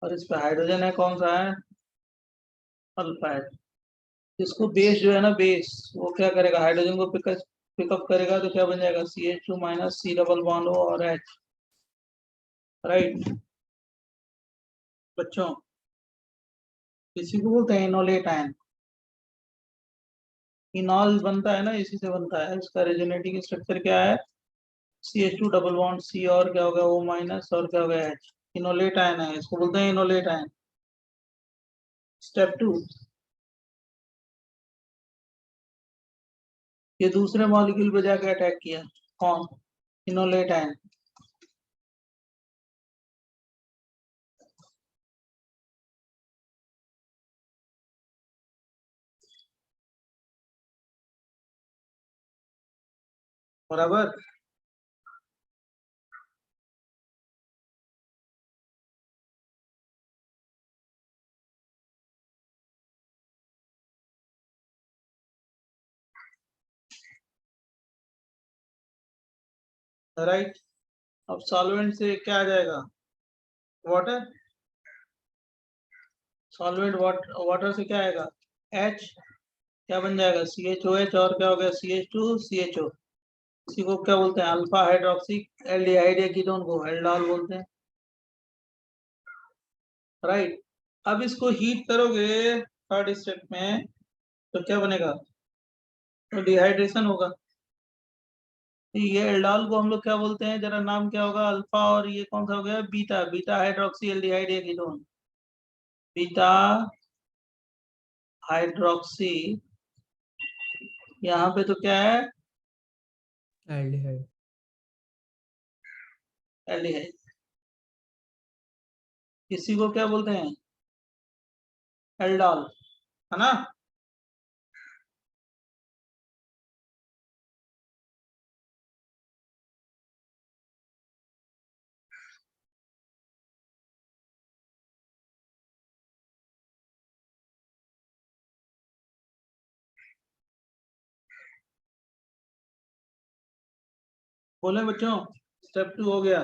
S1: और इस पे हाइड्रोजन है कौन सा है अल्फा है इसको बेस जो है ना बेस वो क्या करेगा हाइड्रोजन को पिकअप करेगा तो क्या बन जाएगा CH2 minus C double bond O और H राइट बच्चों इसी को बोलते हैं इनोलेट आयन इनॉल बनता है ना इसी से बनता है इसका रेजोनेटिंग स्ट्रक्चर क्या है CH2 डबल बॉन्ड C और क्या हो गया O माइनस और क्या हो गया H इनोलेट आयन है इसको बोलते हैं इनोलेट आयन स्टेप 2 ये दूसरे मॉलिक्यूल पे जाके अटैक किया कौन इनोलेट आयन बराबर राइट अब सॉल्वेंट से क्या आ जाएगा वाटर, सॉल्वेंट वाटर से क्या आएगा, H, क्या बन जाएगा CHOH, और क्या हो गया CH2CHO। इसी को क्या बोलते हैं, अल्फा हाइड्रोक्सी एल्डिहाइड या कीटोन को एल्डोल बोलते हैं, राइट। अब इसको हीट करोगे थर्ड स्टेप में तो क्या बनेगा, तो डिहाइड्रेशन होगा। तो ये एल्डोल को हम लोग क्या बोलते हैं, जरा नाम क्या होगा, अल्फा, और ये कौन सा हो गया, बीटा, बीटा हाइड्रोक्सी एल्डिहाइड या कीटोन, बीटा हाइड्रोक्सी, यहाँ पे तो क्या है,
S10: एल्डिहाइड।
S1: एल्डिहाइड। इसी को क्या बोलते हैं, एल्डोल, है ना। बोले बच्चों, स्टेप 2 हो गया।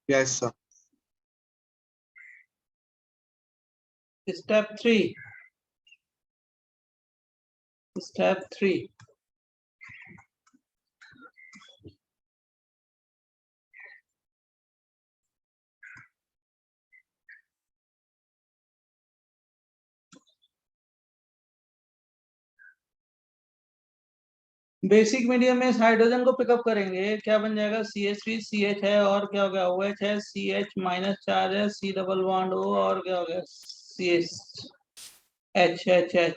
S3: Yes, sir.
S1: Step 3, step 3, basic medium में इस हाइड्रोजन को पिकअप करेंगे, क्या बन जाएगा, CH3 CH है, और क्या हो गया OH है, CH माइनस चार्ज है, C डबल बॉन्ड O, और क्या हो गया CH H,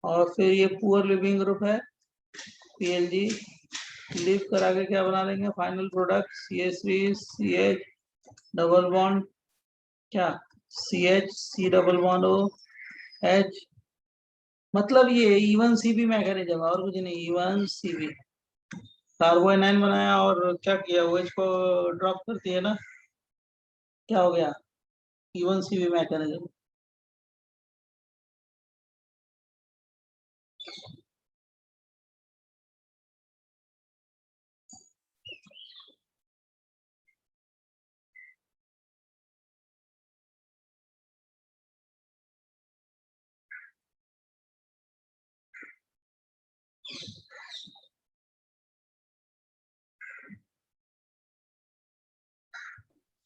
S1: और फिर ये पुअर लिविंग ग्रुप है PLG, लीव करा के क्या बना लेंगे, final product CH3 CH double bond क्या CH C double bond O H, मतलब ये इवन CB मैकेनिज्म, और कुछ नहीं, इवन CB। कार्बोनाइन बनाया और क्या किया, OH को ड्रॉप कर दिया ना, क्या हो गया, इवन CB मैकेनिज्म।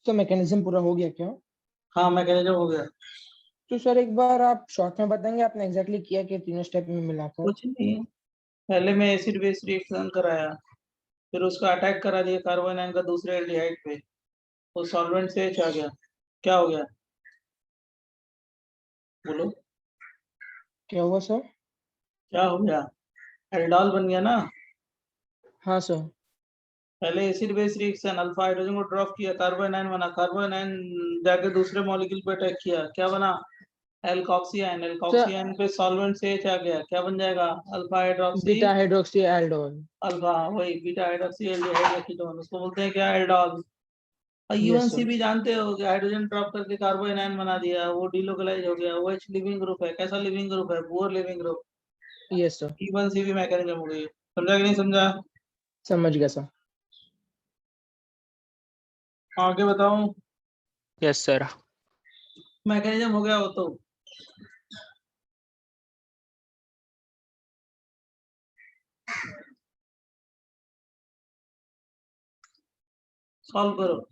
S10: तो मैकेनिज्म पूरा हो गया क्या?
S1: हाँ, मैकेनिज्म हो गया।
S10: तो सर एक बार आप शॉर्ट में बताएंगे आपने एग्जैक्टली किया क्या तीनों स्टेप में मिलाकर?
S1: कुछ नहीं, पहले मैं एसिड बेस रिएक्शन कराया, फिर उसका अटैक करा दिया कार्बोनाइन का दूसरे एल्डिहाइड पे, तो सॉल्वेंट से H आ गया, क्या हो गया, बोलो
S10: क्या हुआ सर?
S1: क्या हो गया, एल्डोल बन गया ना।
S10: हाँ सर।
S1: पहले acid base reaction, alpha hydrogen को ड्रॉप किया, कार्बोनाइन बना, कार्बोनाइन जाके दूसरे मॉलिक्यूल पे अटैक किया, क्या बना, एल्कोक्सियान, एल्कोक्सियान पे सॉल्वेंट से H आ गया, क्या बन जाएगा, alpha hydroxy
S10: beta hydroxy aldol.
S1: Alpha, वही बीटा हाइड्रोक्सी एल्डिहाइड या कीटोन, उसको बोलते हैं क्या, एल्डोल। और इवन
S10: यस सर।
S1: CB जानते हो कि हाइड्रोजन ड्रॉप करके कार्बोनाइन बना दिया, वो डिलोकलाइज हो गया, OH लिविंग ग्रुप है, कैसा लिविंग ग्रुप है, poor leaving group,
S10: yes sir.
S1: Even CB mechanism हो गई, समझा कि नहीं समझा,
S10: समझ गया सर।
S1: आगे बताऊं,
S3: Yes, sir.
S1: मैकेनिज्म हो गया वो तो। सॉल्व करो।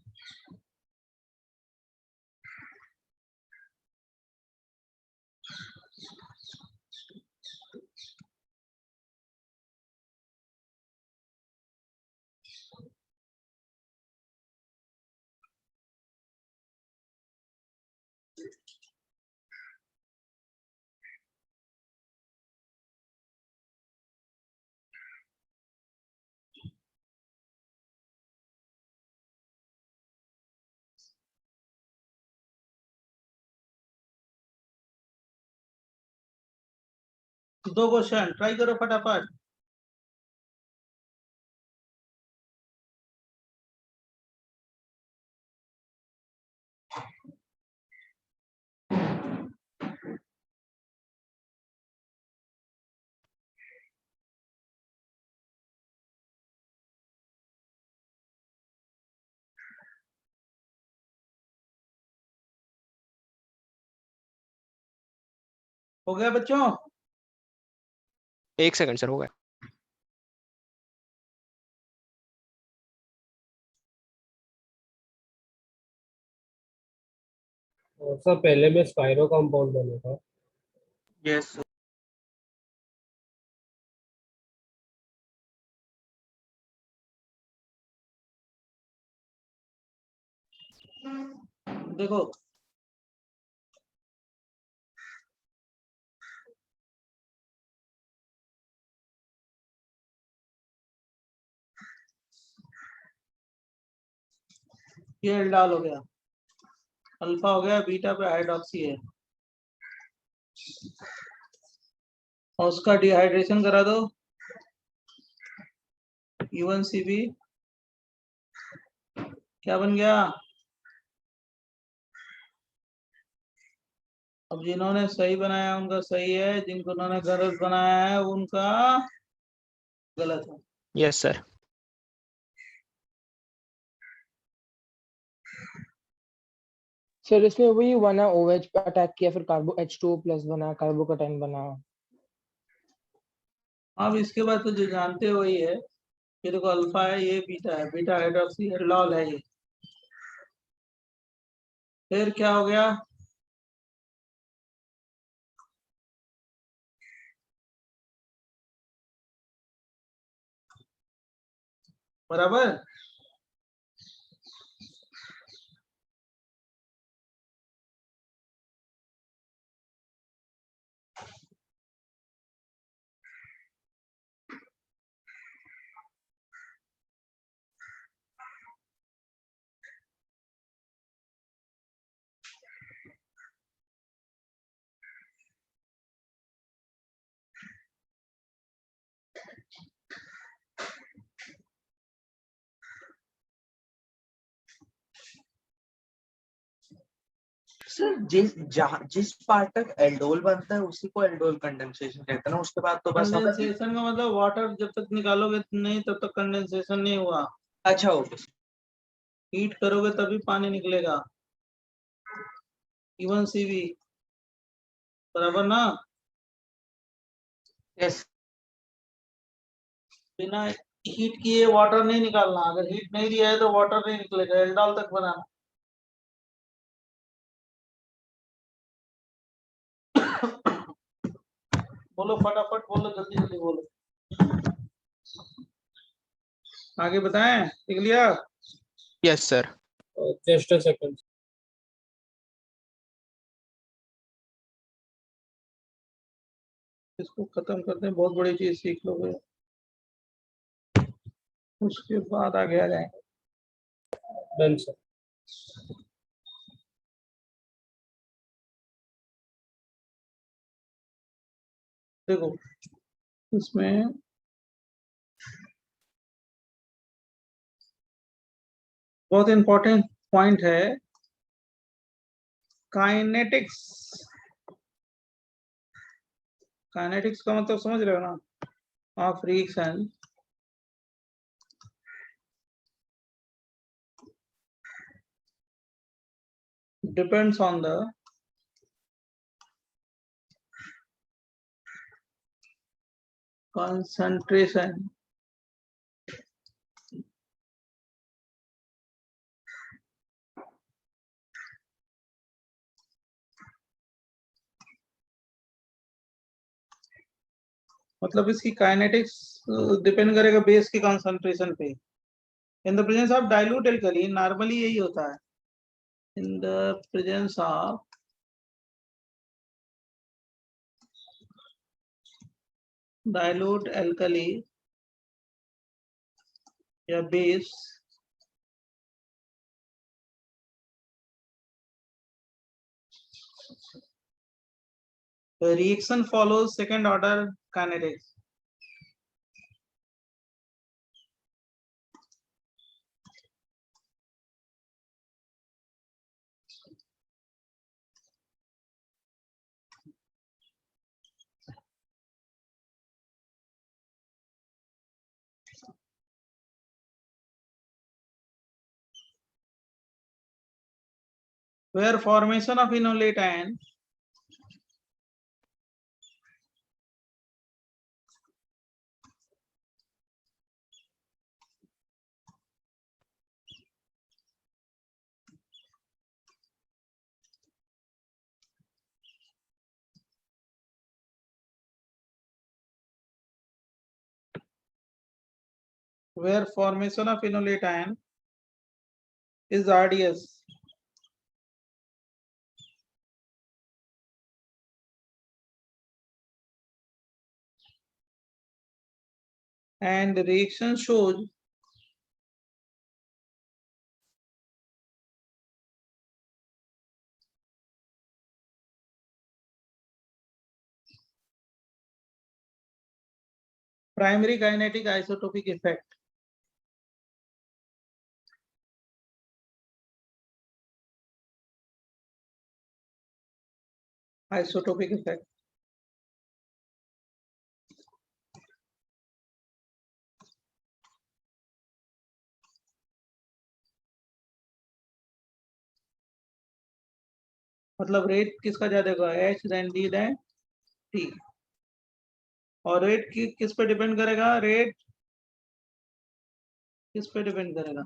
S1: दो क्वेश्चन ट्राई करो फटाफट। हो गया बच्चों?
S3: 1 सेकंड सर, हो गया।
S11: और सर पहले में स्पाइरो कंपाउंड बनेगा।
S5: यस
S1: देखो ये एल्डाल हो गया, अल्फा हो गया, बीटा पे हाइड्रोक्सी है, और उसका डिहाइड्रेशन करा दो, U1CB क्या बन गया? अब जिन्होंने सही बनाया उनका सही है, जिनको उन्होंने गलत बनाया है उनका गलत है।
S3: Yes sir.
S10: सर इसमें वही बना, OH पे अटैक किया, फिर कार्बो H2O प्लस बना, कार्बोकैटायन बना।
S1: अब इसके बाद तो जो जानते हो वही है, ये देखो अल्फा है, ये बीटा है, बीटा हाइड्रोक्सी एल्डोल है ये। फिर क्या हो गया? बराबर।
S5: सर, जिस पार्ट तक एल्डोल बनता है उसी को एल्डोल कंडेंसेशन कहते हैं ना, उसके बाद तो बस होगा कि
S1: कंडेंसेशन का मतलब वाटर जब तक निकालोगे नहीं तब तक कंडेंसेशन नहीं हुआ,
S5: अच्छा ओके
S1: हीट करोगे तभी पानी निकलेगा। U1CB बराबर ना?
S5: यस
S1: बिना हीट किए वाटर नहीं निकालना, अगर हीट नहीं दिया है तो वाटर नहीं निकलेगा, एल्डोल तक बनाना। बोलो फटाफट बोलो, जल्दी जल्दी बोलो, आगे बताएं, लिख लिया?
S3: Yes sir.
S11: Just a second.
S1: इसको खत्म करते हैं, बहुत बड़ी चीज सीख लोगे, उसके बाद आगे आ जाएंगे।
S11: Done sir.
S1: देखो इसमें बहुत इंपॉर्टेंट पॉइंट है, काइनेटिक्स। काइनेटिक्स का मतलब समझ रहे हो ना? Of reaction depends on the concentration मतलब इसकी काइनेटिक्स डिपेंड करेगा बेस की कंसंट्रेशन पे। In the presence of dilute alkali normally यही होता है, in the presence of dilute alkali या base reaction follows second order kinetics. Where formation of enolate ion where formation of phenolate ion is RDS. And the reaction shows primary kinetic isotopic effect. Isotopic effect. मतलब rate किसका ज्यादा होगा, H then D then T. और rate किस पे depend करेगा, rate किस पे डिपेंड करेगा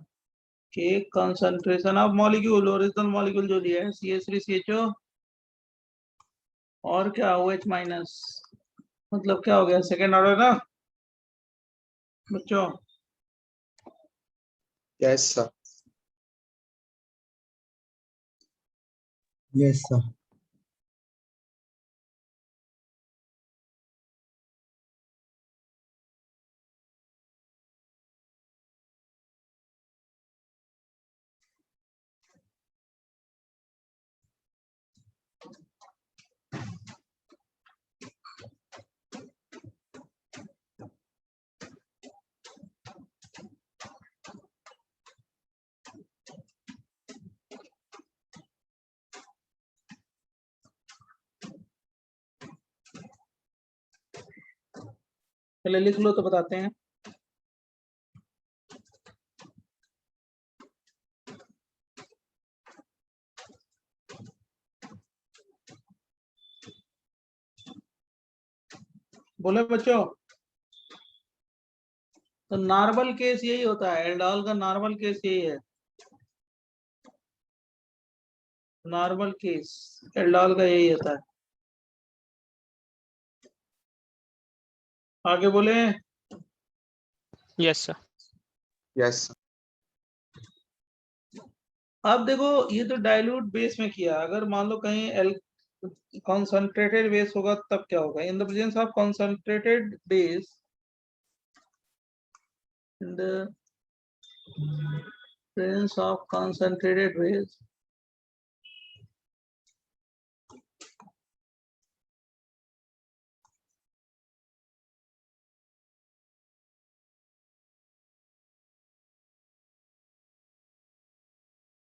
S1: कि concentration of molecule, original molecule जो दिया है CH3CHO और क्या OH माइनस, मतलब क्या हो गया सेकेंड ऑर्डर ना बच्चों.
S3: Yes, sir.
S4: Yes, sir.
S1: पहले लिख लो तो बताते हैं. बोले बच्चों, तो नॉर्मल केस यही होता है, एल्डोल का नॉर्मल केस यही है. नॉर्मल केस एल्डोल का यही होता है. आगे बोले.
S3: Yes, sir. Yes, sir.
S1: अब देखो ये तो डाइल्यूट बेस में किया, अगर मान लो कहीं कॉन्सेंट्रेटेड बेस होगा तब क्या होगा, in the presence of concentrated base, in the presence of concentrated base,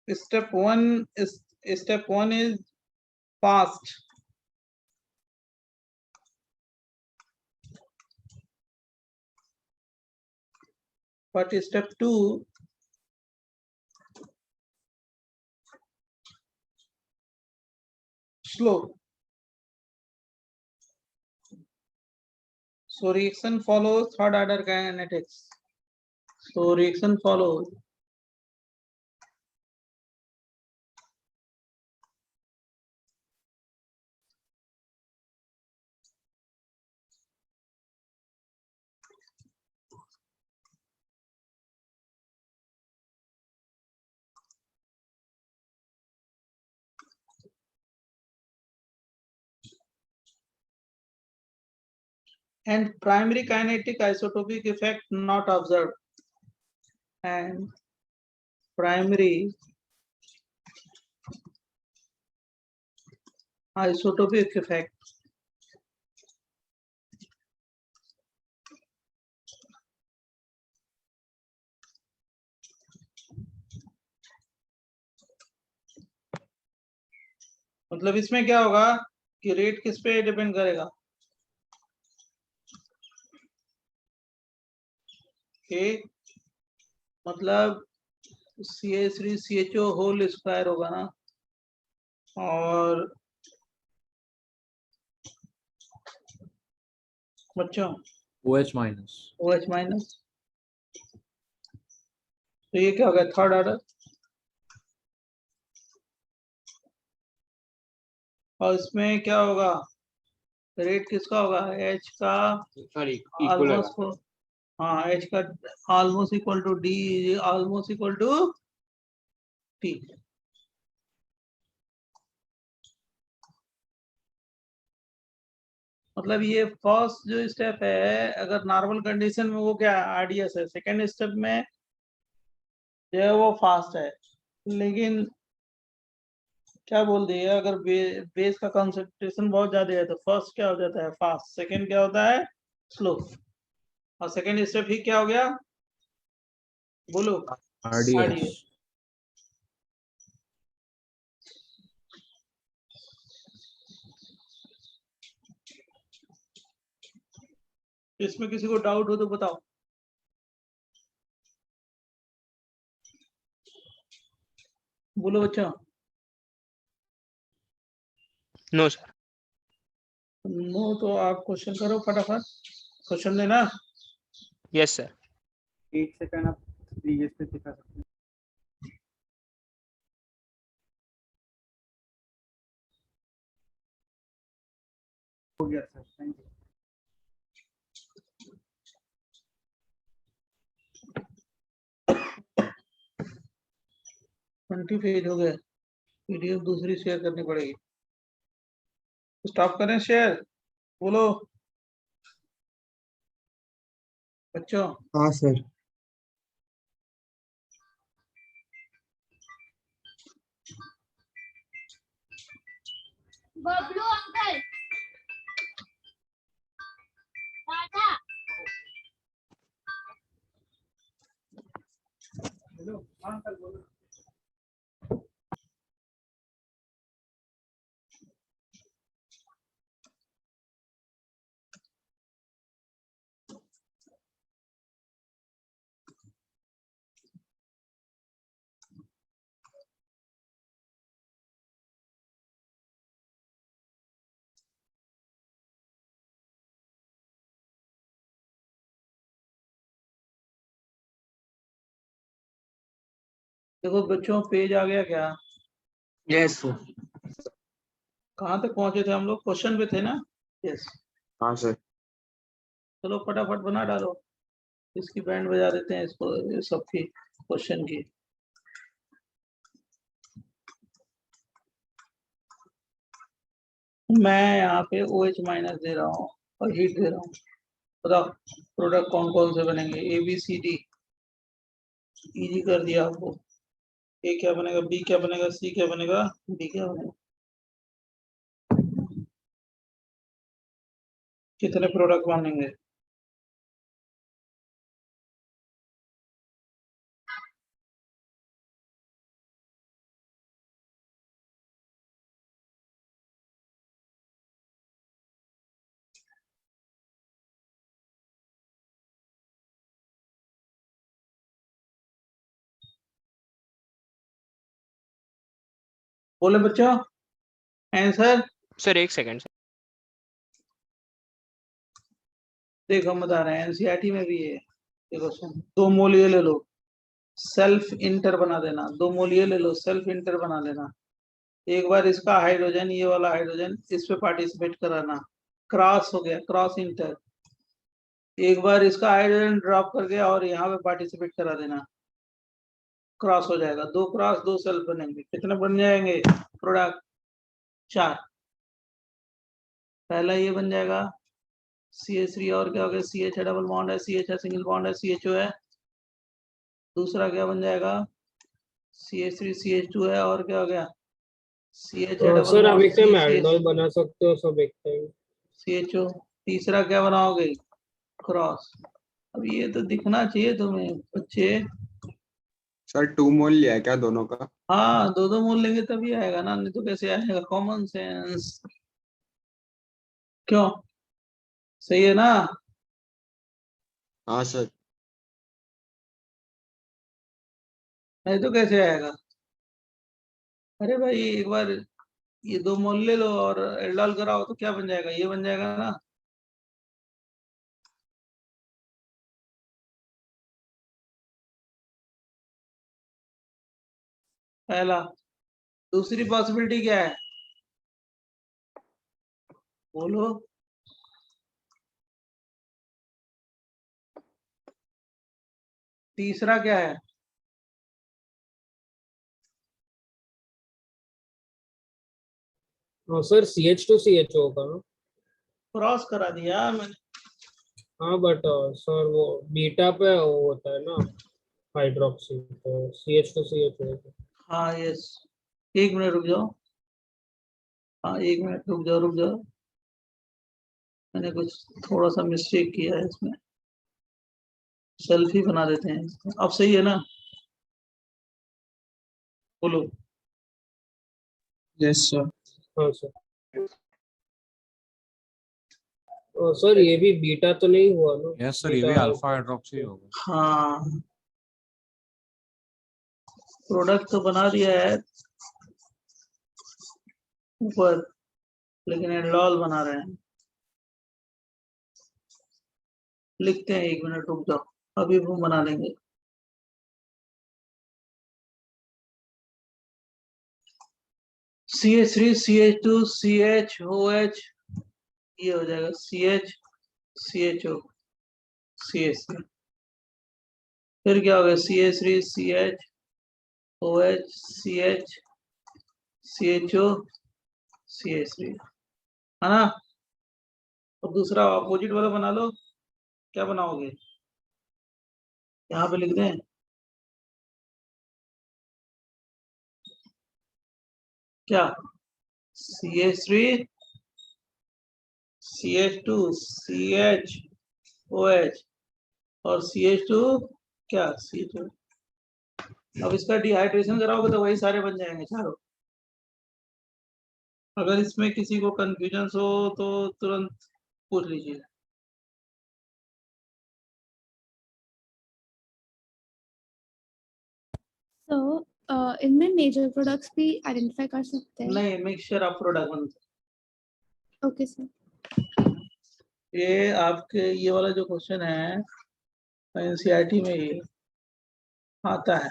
S1: step one is passed. But step two slow. So reaction follows third order kinetics. So reaction follows and primary kinetic isotopic effect not observed, and primary isotopic effect मतलब इसमें क्या होगा कि rate किस पे depend करेगा कि मतलब CH3CHO होल स्क्वायर होगा ना, और बच्चों
S2: OH माइनस.
S1: OH माइनस, तो ये क्या हो गया थर्ड ऑर्डर. और इसमें क्या होगा, रेट किसका होगा, H का
S3: Sorry, equal होगा.
S1: ऑलमोस्ट हाँ H का almost equal to D, almost equal to T। मतलब ये फर्स्ट जो स्टेप है, अगर नॉर्मल कंडीशन में वो क्या आरडीएस है, सेकेंड स्टेप में जो है वो फास्ट है, लेकिन क्या बोल दिए, अगर बेस का कंसंट्रेशन बहुत ज्यादा है तो फर्स्ट क्या हो जाता है फास्ट, सेकेंड क्या होता है स्लो, और सेकेंड स्टेप ही क्या हो गया बोलो
S2: आरडीएस।
S1: आरडीएस। इसमें किसी को डाउट हो तो बताओ। बोलो बच्चा।
S3: No sir.
S1: नो तो आप क्वेश्चन करो फटाफट, क्वेश्चन देना।
S3: Yes sir.
S4: 1 सेकंड आप प्रीवियस पे दिखा सकते हैं। हो गया सर, थैंक यू।
S1: 20 पेज हो गए, पीडीएफ दूसरी शेयर करनी पड़ेगी। स्टॉप करें शेयर, बोलो बच्चों।
S4: हाँ sir.
S9: Bablu uncle Tata.
S4: Hello, हाँ सर बोलो।
S1: देखो बच्चों, पेज आ गया क्या?
S5: यस
S1: कहाँ तक पहुंचे थे हम लोग? क्वेश्चन पे थे ना? यस।
S5: हाँ सर।
S1: चलो फटाफट बना डालो, इसकी बैंड बजा देते हैं इसको, सबकी क्वेश्चन की। मैं यहाँ पे OH माइनस दे रहा हूँ और हीट दे रहा हूँ। बताओ प्रोडक्ट कौन कौन से बनेंगे? ABCD इजी कर दिया आपको। A क्या बनेगा, B क्या बनेगा, C क्या बनेगा, D क्या बनेगा। कितने प्रोडक्ट बनेंगे? बोले बच्चों आंसर।
S3: सर एक सेकंड सर।
S1: देखो हम बता रहे हैं, एनसीईआरटी में भी है। देखो सुन, 2 मोल ये ले लो, सेल्फ इंटर बना देना। 2 मोल ये ले लो, सेल्फ इंटर बना लेना। एक बार इसका हाइड्रोजन, ये वाला हाइड्रोजन इस पे पार्टिसिपेट कराना, क्रॉस हो गया, क्रॉस इंटर। एक बार इसका हाइड्रोजन ड्रॉप करके और यहाँ पे पार्टिसिपेट करा देना, क्रॉस हो जाएगा। 2 क्रॉस 2 सेल्फ बनेंगे। कितने बन जाएंगे प्रोडक्ट? 4। पहला ये बन जाएगा CH3, और क्या हो गया, CH है डबल बॉन्ड है, CH है सिंगल बॉन्ड है, CHO है। दूसरा क्या बन जाएगा, CH3 CH2 है, और क्या हो गया, CH है डबल
S11: सर आप
S1: बॉन्ड
S11: एक टाइम
S1: CH
S11: एल्डोल बना सकते हो सब एक टाइम।
S1: CHO। तीसरा क्या बनाओगे, क्रॉस। अब ये तो दिखना चाहिए तुम्हें बच्चे।
S12: सर 2 मोल लिया है क्या दोनों का?
S1: हाँ 2 मोल लेंगे तभी आएगा ना, नहीं तो कैसे आएगा? Common sense. क्यों, सही है ना?
S12: हाँ सर।
S1: नहीं तो कैसे आएगा? अरे भाई एक बार ये 2 मोल ले लो और एल्डोल कराओ तो क्या बन जाएगा, ये बन जाएगा ना। पहला। दूसरी पॉसिबिलिटी क्या है, बोलो। तीसरा क्या है?
S11: हाँ सर CH2CH होगा ना।
S1: क्रॉस करा दिया मैंने।
S11: हाँ बट सर वो बीटा पे वो होता है ना हाइड्रोक्सी, तो CH2CH होगा।
S1: हाँ यस, एक मिनट रुक जाओ। हाँ एक मिनट रुक जाओ, रुक जाओ, मैंने कुछ थोड़ा सा मिस्टेक किया है इसमें। सेल्फी बना देते हैं इसको। अब सही है ना? बोलो।
S12: Yes sir.
S11: हाँ सर। सर ये भी बीटा तो नहीं हुआ ना?
S2: यस सर, ये भी अल्फा हाइड्रोक्सी होगा।
S1: हाँ, प्रोडक्ट तो बना दिया है ऊपर, लेकिन एंडोल बना रहे हैं। लिखते हैं, एक मिनट रुक जाओ, अभी वो बना लेंगे। CH3 CH2 CHOH, ये हो जाएगा CH CHO CH3। फिर क्या होगा? CH3 CHOH CH CHO CH3, है ना? और दूसरा अपोजिट वाला बना लो। क्या बनाओगे? यहाँ पे लिख दें। क्या? CH3 CH2 CHOH और CH2 क्या? CHO। अब इसका डिहाइड्रेशन कराओगे तो वही सारे बन जाएंगे चारों। अगर इसमें किसी को कंफ्यूजन हो तो तुरंत पूछ लीजिए।
S13: तो इनमें मेजर प्रोडक्ट्स भी आइडेंटिफाई कर सकते हैं?
S1: नहीं, मिक्सचर ऑफ प्रोडक्ट बनता
S13: ओके सर।
S1: है। ये आपके ये वाला जो क्वेश्चन है NCERT में ये आता है।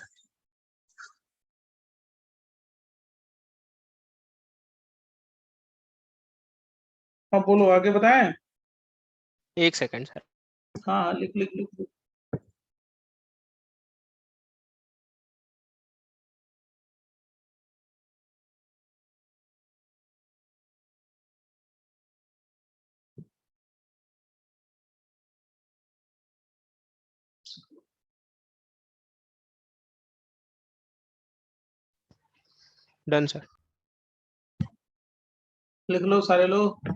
S1: अब बोलो, आगे बताएं?
S3: एक सेकंड सर।
S1: हाँ लिख लिख लिख लिख।
S3: Done sir.
S1: लिख लो सारे लोग।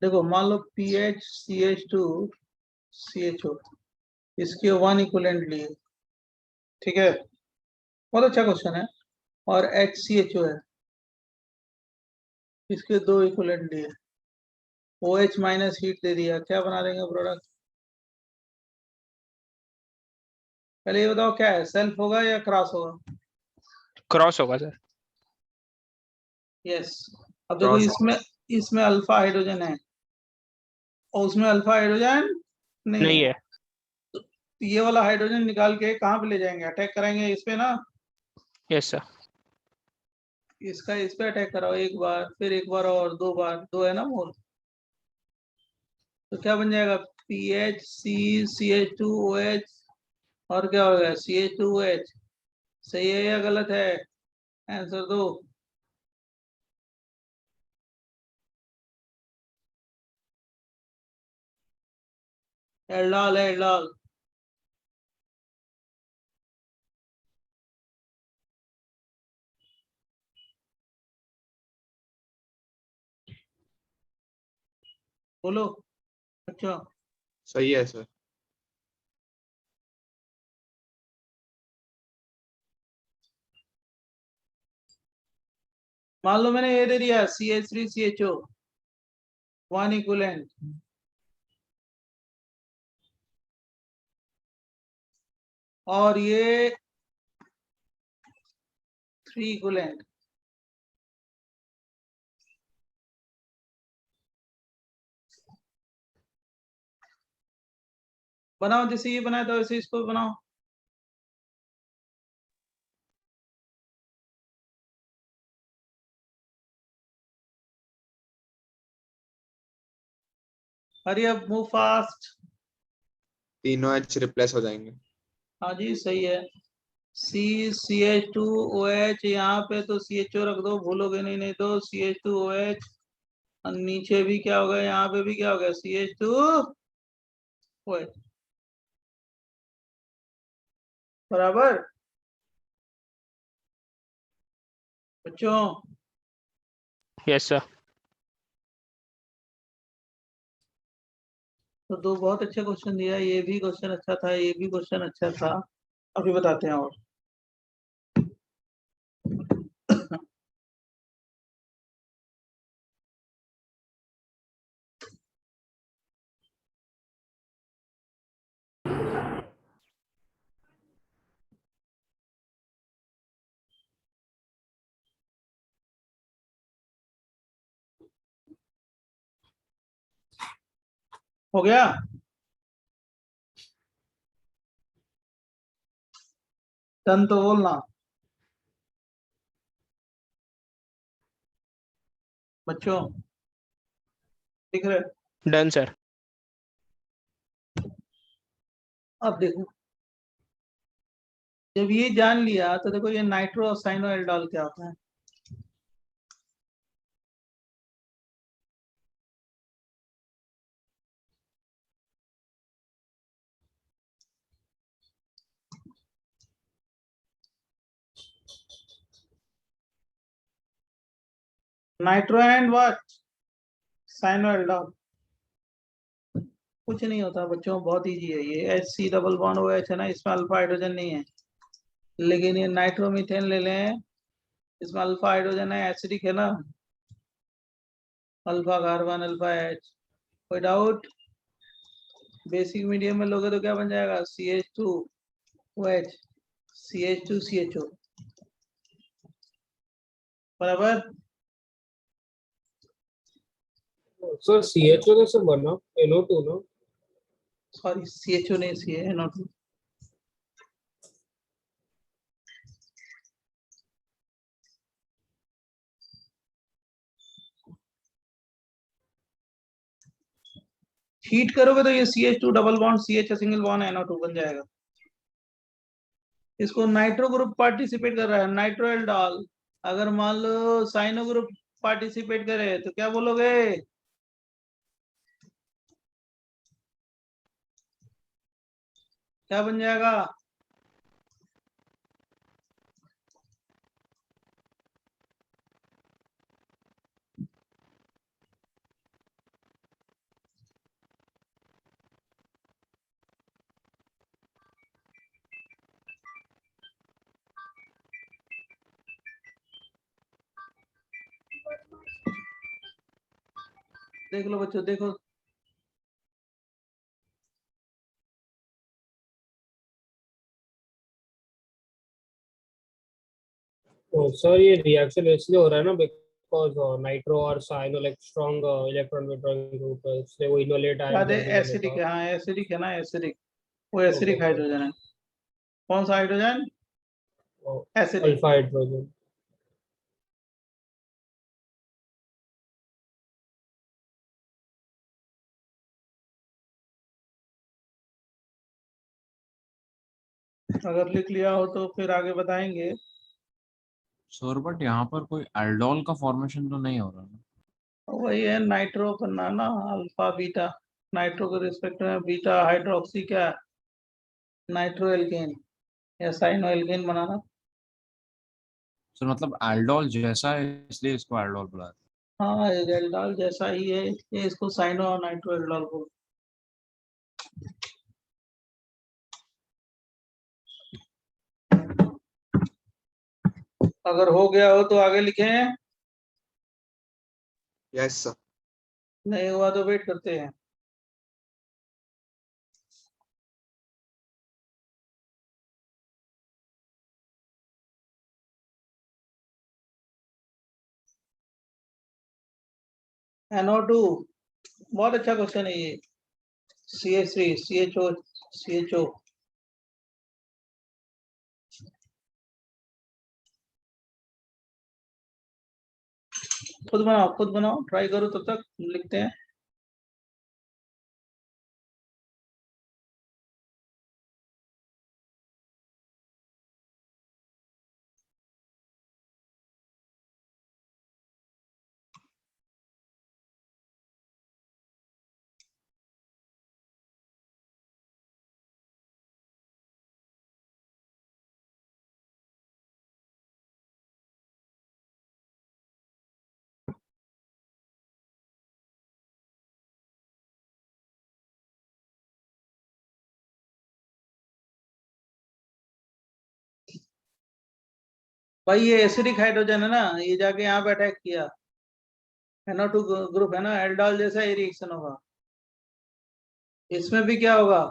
S1: देखो, मान लो PH CH2 CHO, इसके 1 इक्विवेलेंट लिए, ठीक है, बहुत अच्छा क्वेश्चन है। और HCHO है, इसके 2 इक्विवेलेंट लिए। OH माइनस हीट दे दिया, क्या बना देंगे प्रोडक्ट? पहले ये बताओ क्या है, सेल्फ होगा या क्रॉस होगा?
S3: क्रॉस होगा सर।
S1: यस। अब देखो, इसमें इसमें अल्फा हाइड्रोजन है और उसमें अल्फा हाइड्रोजन नहीं
S3: नहीं
S1: है।
S3: है।
S1: तो ये वाला हाइड्रोजन निकाल के कहाँ पे ले जाएंगे? अटैक करेंगे इस पे ना।
S3: Yes sir.
S1: इसका इस पे अटैक कराओ एक बार, फिर एक बार और 2 बार, 2 है ना मोल। तो क्या बन जाएगा? PHC CH2OH और क्या होगा? CH2OH। सही है या गलत है? आंसर दो। एल्डोल है, एल्डोल। बोलो। अच्छा,
S12: सही है सर।
S1: मान लो मैंने ये दे दिया CH3 CHO 1 इक्विवेलेंट, और ये 3 इक्विवेलेंट। बनाओ, जैसे ये बनाया था वैसे इसको बनाओ। Hurry up, move fast.
S12: तीनों एच रिप्लेस हो जाएंगे।
S1: हाँ जी सही है। CH2OH, यहाँ पे तो CHO रख दो, भूलोगे नहीं, नहीं तो CH2OH। और नीचे भी क्या होगा, यहाँ पे भी क्या होगा, CH2OH। बराबर बच्चों।
S3: Yes sir.
S1: तो दो बहुत अच्छे क्वेश्चन दिया, ये भी क्वेश्चन अच्छा था, ये भी क्वेश्चन अच्छा था। अभी बताते हैं और। हो गया। डन तो बोलना बच्चों, दिख रहे।
S3: Done sir.
S1: अब देखो, जब ये जान लिया तो देखो ये नाइट्रो और साइनो एल्डोल क्या होता है। Nitro and what, cyano aldol. कुछ नहीं होता बच्चों, बहुत इजी है ये। HC डबल बॉन्ड OH है ना, इसमें अल्फा हाइड्रोजन नहीं है। लेकिन ये नाइट्रोमीथेन ले लें, इसमें अल्फा हाइड्रोजन है, एसिडिक है ना, अल्फा कार्बन अल्फा H। कोई डाउट? बेसिक मीडियम में लोगे तो क्या बन जाएगा, CH2OH, CH2CHO। बराबर।
S11: सर CHO कैसे बना, NO2 ना?
S1: सॉरी, CHO नहीं, CaNO2। हीट करोगे तो ये CH2 double bond CH single bond NO2 बन जाएगा। इसको नाइट्रो ग्रुप पार्टिसिपेट कर रहा है, नाइट्रो एल्डोल। अगर मान लो साइनो ग्रुप पार्टिसिपेट करे तो क्या बोलोगे, क्या बन जाएगा? देख लो बच्चों, देखो।
S11: तो सर ये रिएक्शन इसलिए हो रहा है ना, बिकॉज नाइट्रो और cyano like strong electron withdrawing group है, इसलिए वो इनोलेट आयन
S1: याद है,
S11: जल्दी
S1: एसिडिक
S11: बनेगा।
S1: है, हाँ एसिडिक है ना, एसिडिक। वो
S11: ओके
S1: एसिडिक हाइड्रोजन है। कौन सा हाइड्रोजन? एसिडिक।
S11: Alpha hydrogen.
S1: अगर लिख लिया हो तो फिर आगे बताएंगे।
S2: सर बट यहाँ पर कोई एल्डोल का फॉर्मेशन तो नहीं हो रहा ना?
S1: वही है, नाइट्रो करना ना, अल्फा बीटा। नाइट्रो के रिस्पेक्ट में बीटा हाइड्रोक्सी क्या, नाइट्रो एल्केन या साइनो एल्केन बनाना।
S2: सर मतलब एल्डोल जैसा है इसलिए इसको एल्डोल बुला रहे
S1: हाँ, एल्डोल जैसा ही है, इसलिए इसको साइनो और नाइट्रो एल्डोल को। अगर हो गया हो तो आगे लिखें,
S12: यस सर।
S1: नहीं हुआ तो वेट करते हैं। NO2 बहुत अच्छा क्वेश्चन है ये। CH3 CHO CHO। खुद बनाओ, खुद बनाओ, ट्राई करो, तब तक लिखते हैं। भाई ये एसिडिक हाइड्रोजन है ना, ये जाके यहाँ पे अटैक किया, NO2 ग्रुप है ना, एल्डोल जैसा ही रिएक्शन होगा। इसमें भी क्या होगा,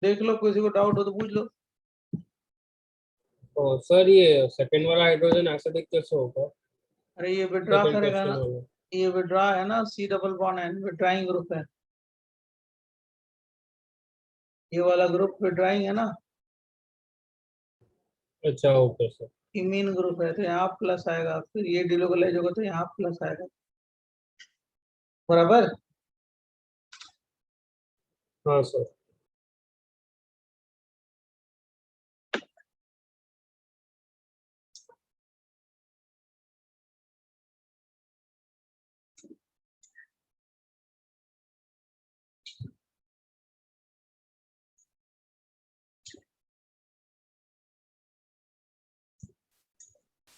S1: देख लो, किसी को डाउट हो तो पूछ लो।
S11: तो सर ये सेकंड वाला हाइड्रोजन एसिडिक कैसे होगा?
S1: अरे ये विड्रॉ
S11: सेकंड
S1: करेगा
S11: क्वेश्चन
S1: ना,
S11: वाला।
S1: ये विड्रॉ है ना, C double bond N withdrawing group है, ये वाला ग्रुप विड्रॉइंग है ना,
S11: अच्छा ओके सर।
S1: इमीन ग्रुप है, तो यहाँ प्लस आएगा, फिर ये डिलोकलाइज होगा तो यहाँ प्लस आएगा, बराबर।
S11: हाँ सर।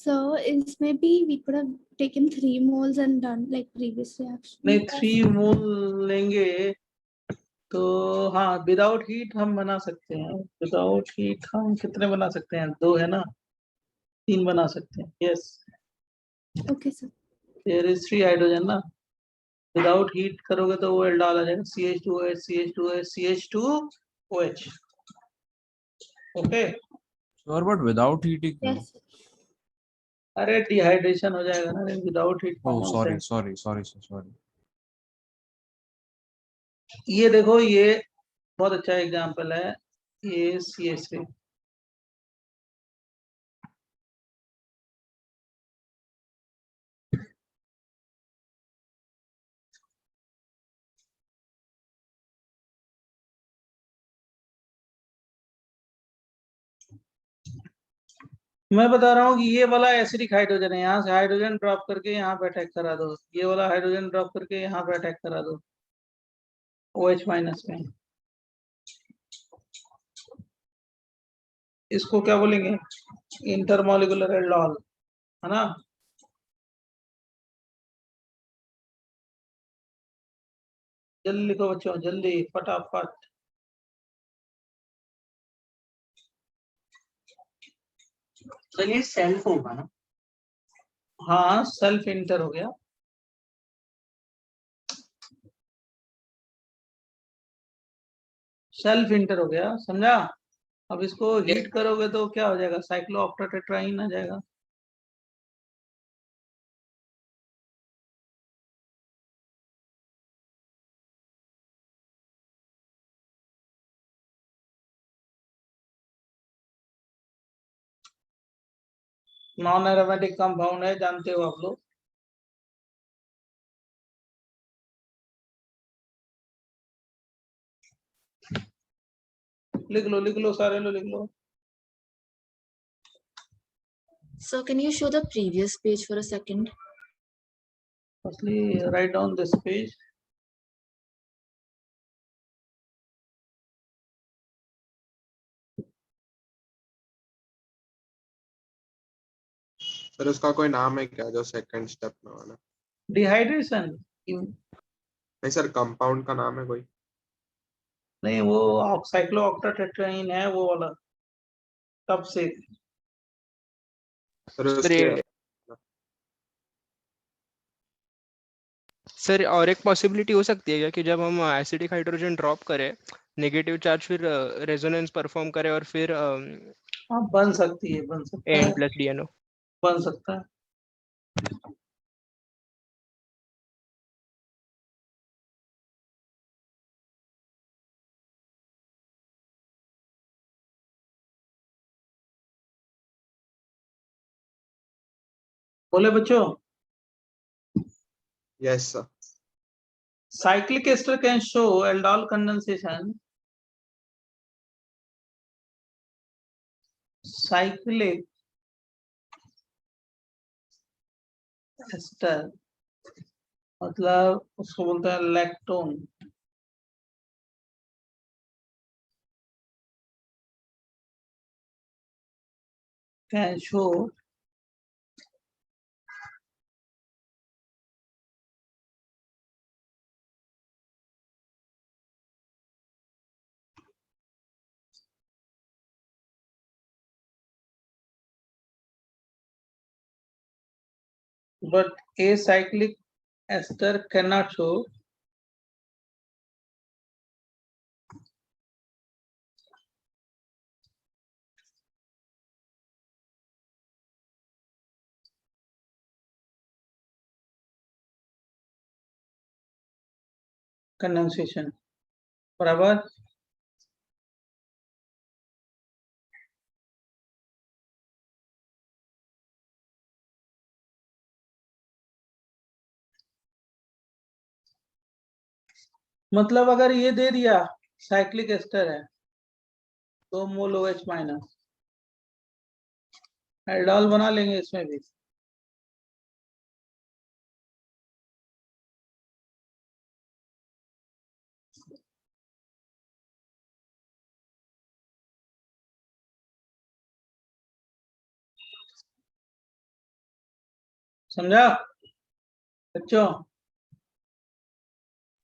S13: So इसमें भी we could have taken 3 moles and done like previous reaction.
S1: नहीं 3 मोल लेंगे तो हाँ, विदाउट हीट हम बना सकते हैं, विदाउट हीट हम कितने बना सकते हैं, 2 है ना, 3 बना सकते हैं, yes.
S13: Okay sir.
S1: There is 3 hydrogen ना, विदाउट हीट करोगे तो वो एल्डोल आ जाएगा, CH2OH CH2OH CH2OH, okay.
S2: Sir but without heating क्यों?
S13: Yes.
S1: अरे डिहाइड्रेशन हो जाएगा ना without heat.
S2: Oh sorry sorry sorry sorry.
S1: ये देखो, ये बहुत अच्छा एग्जांपल है, ये CH3, मैं बता रहा हूँ कि ये वाला एसिडिक हाइड्रोजन है, यहाँ से हाइड्रोजन ड्रॉप करके यहाँ पे अटैक करा दो, ये वाला हाइड्रोजन ड्रॉप करके यहाँ पे अटैक करा दो OH माइनस में, इसको क्या बोलेंगे, इंटरमॉलिक्यूलर एल्डोल, है ना। जल्दी लिखो बच्चों, जल्दी फटाफट।
S5: चलिए सेल्फ होगा ना,
S1: हाँ सेल्फ इंटर हो गया, सेल्फ इंटर हो गया, समझा। अब इसको हीट करोगे तो क्या हो जाएगा, साइक्लोऑक्टाटेट्राईन आ जाएगा। नॉन एरोमेटिक कंपाउंड है, जानते हो आप लोग। लिख लो सारे लो, लिख लो।
S14: So can you show the previous page for a second?
S1: Firstly, write down this page.
S12: Sir उसका कोई नाम है क्या जो सेकंड स्टेप में वाला?
S1: डिहाइड्रेशन
S12: नहीं सर, कंपाउंड का नाम है कोई?
S1: नहीं, वो साइक्लोऑक्टाटेट्राईन है वो वाला, तब से।
S3: सर और एक पॉसिबिलिटी हो सकती है क्या कि जब हम एसिडिक हाइड्रोजन ड्रॉप करें, नेगेटिव चार्ज फिर रेजोनेंस परफॉर्म करे और फिर
S1: हाँ बन सकती है, बन सकता है,
S3: N+DNO
S1: बन सकता है। बोले बच्चों?
S12: Yes sir.
S1: Cyclic ester can show aldol condensation. Cyclic ester मतलब उसको बोलते हैं lactone. Can show but acyclic ester cannot show condensation। बराबर। मतलब अगर ये दे दिया साइक्लिक एस्टर है 2 मोल OH माइनस, एल्डोल बना लेंगे इसमें भी। समझा बच्चों?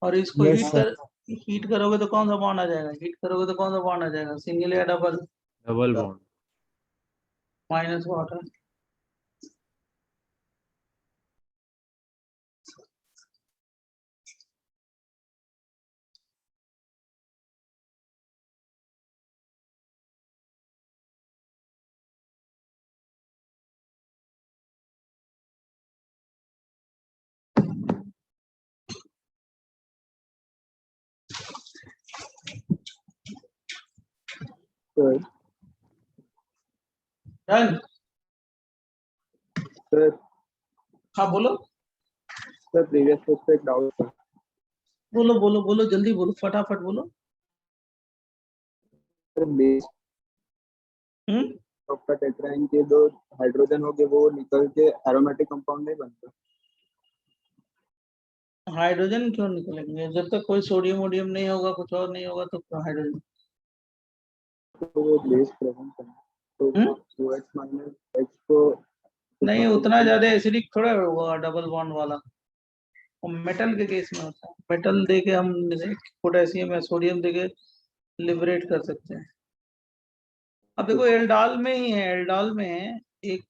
S1: और इसको
S11: Yes,
S1: हीट
S11: sir.
S1: हीट करोगे तो कौन सा बॉन्ड आ जाएगा? हीट करोगे तो कौन सा बॉन्ड आ जाएगा? सिंगल या double?
S2: Double bond.
S1: Minus water. Done.
S12: Sir
S1: हाँ बोलो
S12: सर प्रीवियस पेज पे एक डाउट था।
S1: बोलो बोलो बोलो, जल्दी बोलो, फटाफट बोलो।
S12: सर बेस आपका टेट्राइन के दो हाइड्रोजन हो गए वो निकल के एरोमेटिक कंपाउंड नहीं बनता।
S1: हाइड्रोजन क्यों निकलेंगे? जब तक कोई सोडियम वोडियम नहीं होगा, कुछ और नहीं होगा, तो हाइड्रोजन।
S12: तो वो बेस प्रेजेंट है तो OH माइनस H को
S1: नहीं, उतना ज्यादा एसिडिक थोड़ा होगा डबल बॉन्ड वाला। वो मेटल के केस में होता है। मेटल देके हम पोटेशियम या सोडियम देके लिबरेट कर सकते हैं। अब देखो एल्डाल में ही है, एल्डाल में है एक,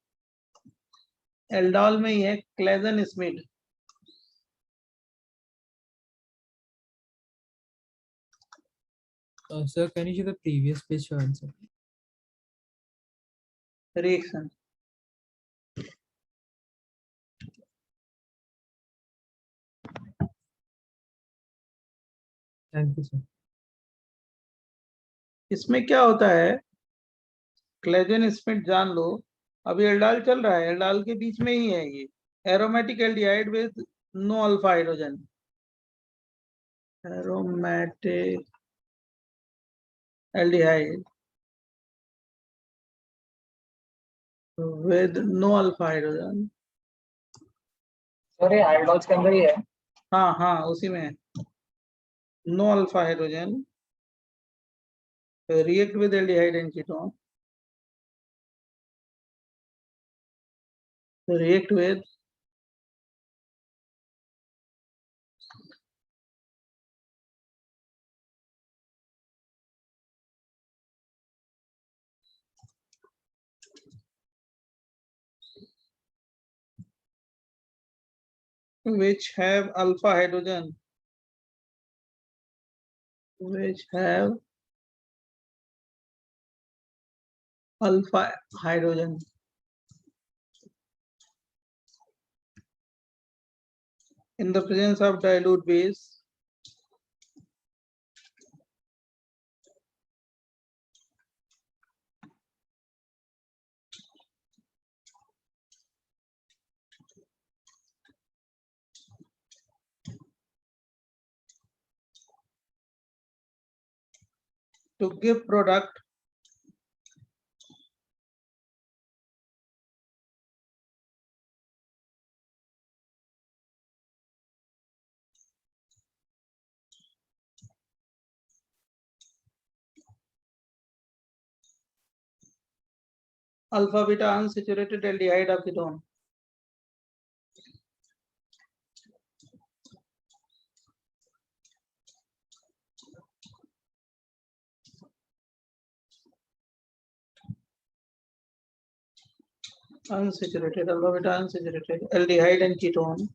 S1: एल्डाल में ही है Claisen Smith.
S15: Sir, can you show the previous page for answer?
S1: Reaction
S15: Thank you, sir.
S1: इसमें क्या होता है, क्लेजन स्मिथ जान लो। अभी एल्डाल चल रहा है, एल्डाल के बीच में ही है ये aromatic aldehyde with no alpha hydrogen. Aromatic aldehyde with no alpha hydrogen.
S10: Sorry hydrols के अंदर ही है।
S1: हाँ हाँ उसी में है। No alpha hydrogen react with aldehyde and ketone, react with which have alpha hydrogen, which have alpha hydrogen in the presence of dilute base to give product alpha beta unsaturated aldehyde of ketone. Unsaturated alpha beta unsaturated aldehyde and ketone.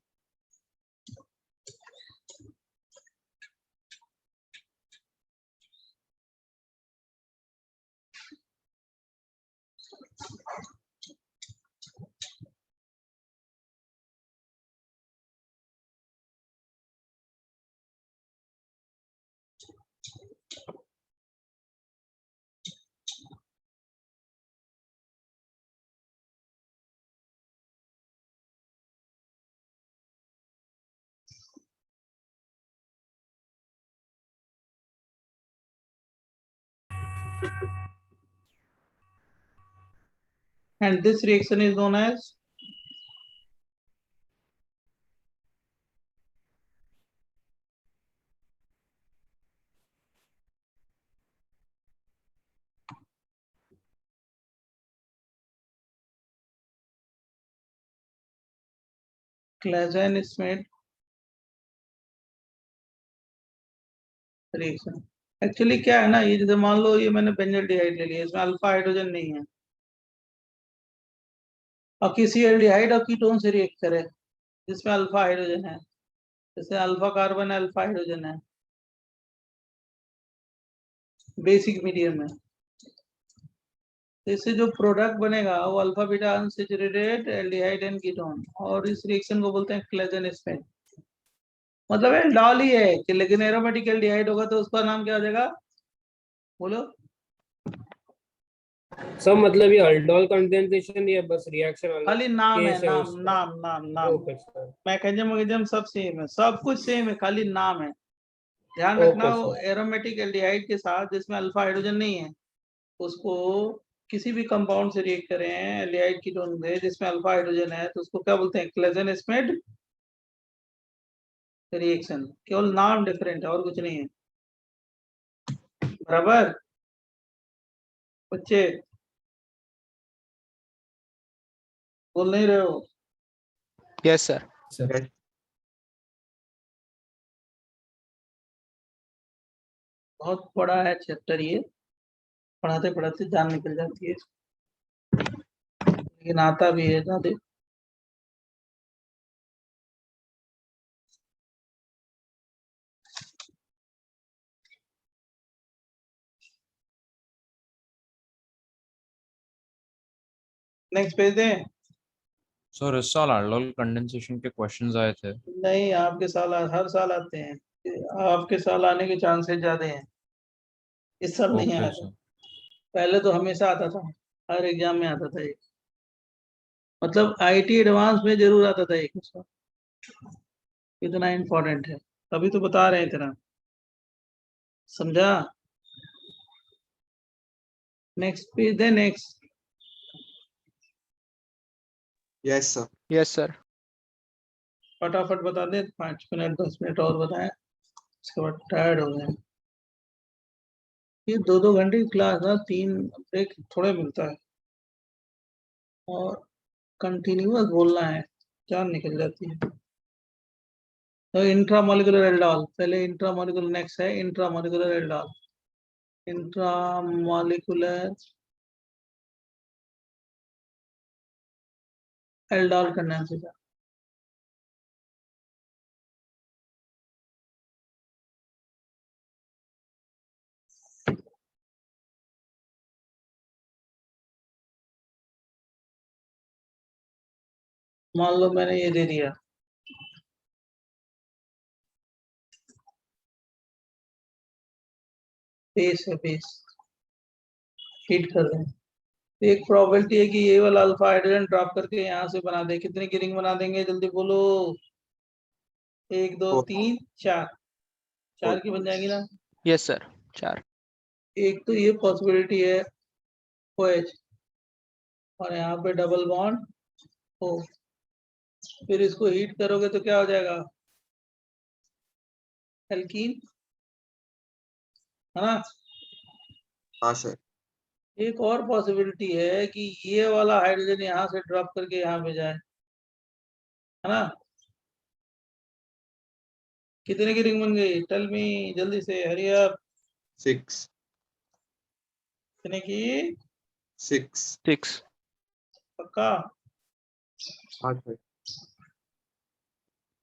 S1: And this reaction is known as Claisen-Smith reaction. Actually क्या है ना, ये जैसे मान लो ये मैंने benzaldehyde ले लिया, इसमें अल्फा हाइड्रोजन नहीं है, और किसी एल्डिहाइड और कीटोन से रिएक्ट करे जिसमें अल्फा हाइड्रोजन है, जैसे अल्फा कार्बन है, अल्फा हाइड्रोजन है बेसिक मीडियम में, तो इससे जो प्रोडक्ट बनेगा वो alpha beta unsaturated aldehyde and ketone, और इस रिएक्शन को बोलते हैं क्लेजेन-स्मिथ। मतलब एल्डोल ही है कि, लेकिन एरोमेटिक एल्डिहाइड होगा तो उसका नाम क्या हो जाएगा, बोलो।
S11: सब मतलब ये अल्डोल कंडेंसेशन या बस रिएक्शन
S1: खाली नाम है, नाम नाम नाम नाम
S11: ओके सर,
S1: मैकेनिज्म मैकेनिज्म सब सेम है, सब कुछ सेम है, खाली नाम है। ध्यान
S11: ओके
S1: रखना वो
S11: सर।
S1: एरोमेटिक एल्डिहाइड के साथ जिसमें अल्फा हाइड्रोजन नहीं है, उसको किसी भी कंपाउंड से रिएक्ट करें एल्डिहाइड कीटोन से जिसमें अल्फा हाइड्रोजन है, तो उसको क्या बोलते हैं, क्लेजेन-स्मिथ रिएक्शन। केवल नाम डिफरेंट है और कुछ नहीं है, बराबर बच्चे, बोल नहीं रहे हो?
S3: Yes sir.
S1: बहुत बड़ा है चैप्टर ये, पढ़ाते पढ़ाते जान निकल जाती है, लेकिन आता भी है ज्यादा। नेक्स्ट पेज दें।
S2: सर इस साल अल्डोल कंडेंसेशन के क्वेश्चंस आए थे।
S1: नहीं, आपके साल हर साल आते हैं, आपके साल आने के चांसेस ज्यादा हैं, इस साल नहीं आया था। पहले तो हमेशा आता था, हर एग्जाम में आता था एक, मतलब आईटी एडवांस में जरूर आता था एक, उसका इतना इम्पोर्टेंट है, तभी तो बता रहे हैं इतना, समझा। नेक्स्ट पेज दे, next.
S5: Yes sir.
S3: Yes sir.
S1: फटाफट बता दे, 5 मिनट 10 मिनट और बताएं, उसके बाद टायर्ड हो गए। ये 2-2 घंटे की क्लास ना, 3 ब्रेक थोड़े मिलता है, और कंटिन्यूअस बोलना है, जान निकल जाती है। तो इंट्रामोलिकुलर एल्डोल, पहले इंट्रामोलिकुलर, नेक्स्ट है intramolecular aldol. Intramolecular aldol condensation. मान लो मैंने ये दे दिया, बेस है, बेस हीट कर दें, एक प्रोबेबिलिटी है कि ये वाला अल्फा हाइड्रोजन ड्रॉप करके यहाँ से बना दे। कितनी गिरिंग बना देंगे, जल्दी बोलो। 1 2 3 4, 4 की बन जाएगी ना।
S3: Yes sir, 4।
S1: एक तो ये पॉसिबिलिटी है OH, और यहाँ पे डबल बॉन्ड O, फिर इसको हीट करोगे तो क्या हो जाएगा, एल्कीन, है ना।
S5: हाँ सर।
S1: एक और पॉसिबिलिटी है कि ये वाला हाइड्रोजन यहाँ से ड्रॉप करके यहाँ पे जाए, है ना। कितने की रिंग बन गई? टेल मी जल्दी से, हरी अप।
S12: 6
S1: कितने की?
S12: 6
S1: पक्का?
S12: हाँ सर।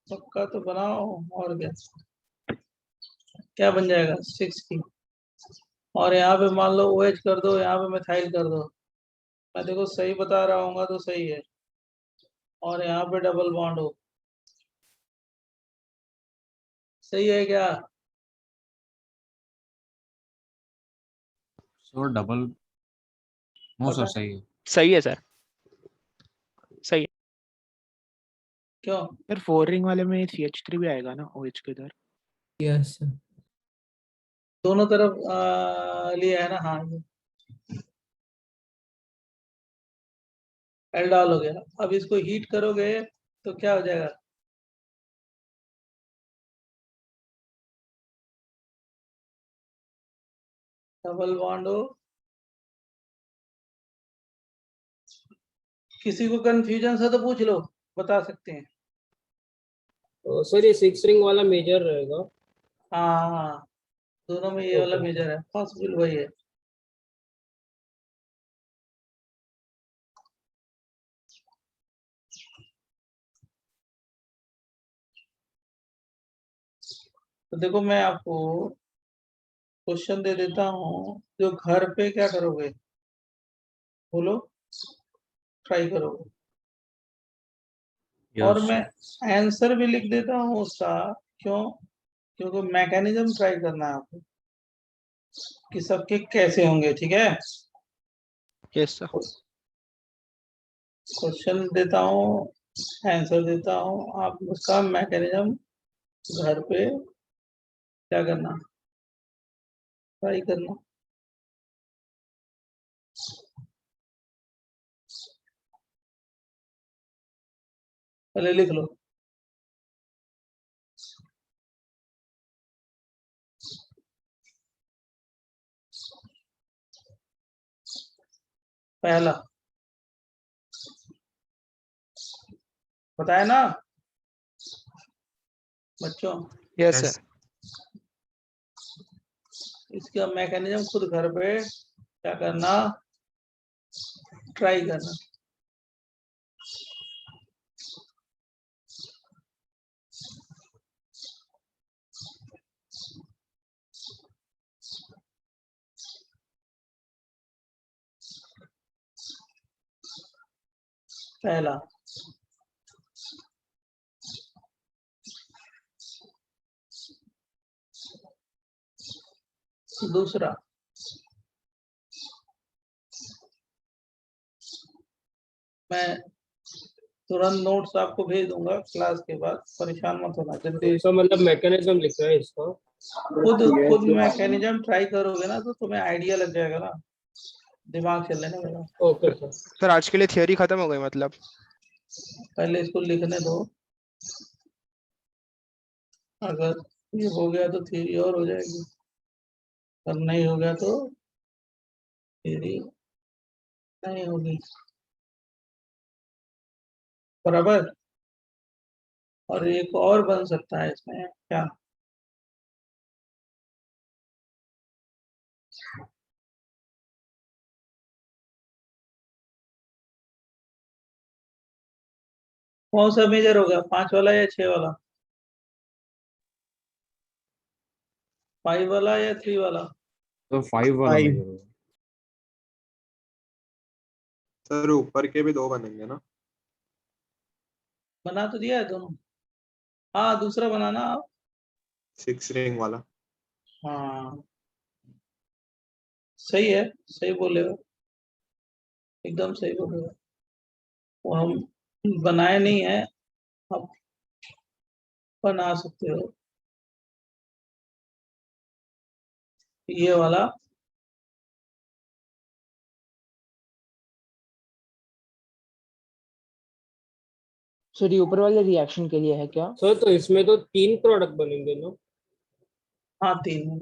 S1: पक्का तो बनाओ, और क्या क्या बन जाएगा 6 की। और यहाँ पे मान लो OH कर दो, यहाँ पे मिथाइल कर दो। मैं देखो सही बता रहा हूँ तो सही है। और यहाँ पे डबल बॉन्ड हो, सही है क्या?
S2: सर डबल, नो सर सही है।
S3: सही है सर, सही है।
S1: क्यों?
S6: सर 4 रिंग वाले में CH3 भी आएगा ना OH के इधर?
S15: Yes sir.
S1: दोनों तरफ लिया है ना, हाँ। एल्डाल हो गया। अब इसको हीट करोगे तो क्या हो जाएगा? डबल बॉन्ड हो। किसी को कंफ्यूजन से तो पूछ लो, बता सकते हैं।
S11: तो सर ये 6 रिंग वाला मेजर रहेगा?
S1: हाँ, दोनों में ये वाला
S11: ओके।
S1: मेजर है, पॉसिबल वही है। तो देखो मैं आपको क्वेश्चन दे देता हूँ, जो घर पे क्या करोगे बोलो, ट्राई करोगे। और
S2: यस
S1: मैं आंसर भी लिख देता हूँ उसका। क्यों? क्योंकि मैकेनिज्म ट्राई करना है आपको कि सबके कैसे होंगे, ठीक है।
S3: Yes sir.
S1: क्वेश्चन देता हूँ, आंसर देता हूँ, आप उसका मैकेनिज्म घर पे क्या करना, ट्राई करना। पहले लिख लो। पहला बताया ना बच्चों?
S3: Yes sir.
S1: इसका मैकेनिज्म खुद घर पे क्या करना, ट्राई करना। पहला। दूसरा, मैं तुरंत नोट्स आपको भेज दूंगा क्लास के बाद, परेशान मत होना जल्दी।
S11: कौन सा मतलब मैकेनिज्म लिख रहा है इसका?
S1: खुद मैकेनिज्म ट्राई करोगे ना तो तुम्हें आइडिया लग जाएगा ना, दिमाग चलने लगेगा।
S11: Okay sir.
S3: सर आज के लिए थियोरी खत्म हो गई मतलब?
S1: पहले इसको लिखने दो, अगर ये हो गया तो थ्योरी और हो जाएगी, अगर नहीं हो गया तो थ्योरी नहीं होगी, बराबर। और एक और बन सकता है इसमें, क्या? कौन सा मेजर होगा, 5 वाला या 6 वाला? 5 वाला या 3 वाला?
S2: तो 5 वाला
S8: Five.
S2: मेजर होगा।
S12: सर ऊपर के भी 2 बनेंगे ना?
S1: बना तो दिया है दोनों। हाँ, दूसरा बनाना आप।
S12: 6 रिंग वाला।
S1: हाँ सही है, सही बोले हो, एकदम सही बोले हो। वो हम बनाए नहीं है, आप बना सकते हो ये वाला।
S10: सर ये ऊपर वाले रिएक्शन के लिए है क्या?
S11: सर तो इसमें तो 3 प्रोडक्ट बनेंगे ना?
S1: हाँ 3।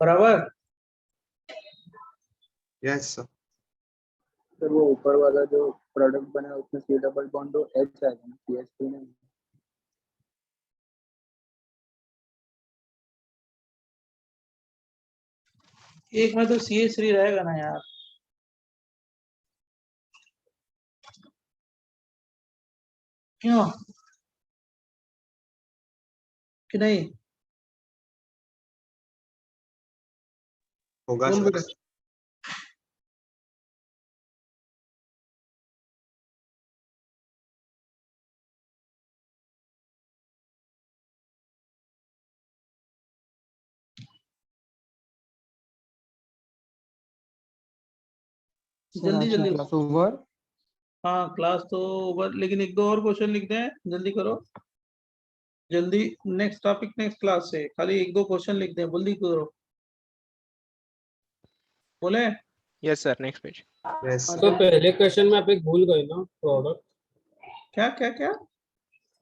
S1: बराबर।
S12: Yes sir. सर वो ऊपर वाला जो प्रोडक्ट बना उसमें सी डबल बॉन्ड हो एच आएगा ना, CH3 नहीं।
S1: एक में तो CH3 रहेगा ना यार, क्यों कि नहीं?
S12: होगा
S1: बोल
S12: सर।
S1: बेटा। जल्दी जल्दी।
S10: Class over.
S1: हाँ क्लास तो ओवर, लेकिन एक दो और क्वेश्चन लिखते हैं, जल्दी करो जल्दी। नेक्स्ट टॉपिक नेक्स्ट क्लास से खाली एक दो क्वेश्चन लिखते हैं, जल्दी करो। बोले
S3: yes sir, next page.
S12: Yes
S11: तो
S12: सर।
S11: पहले क्वेश्चन में आप एक भूल गए ना, प्रोडक्ट।
S1: क्या क्या क्या?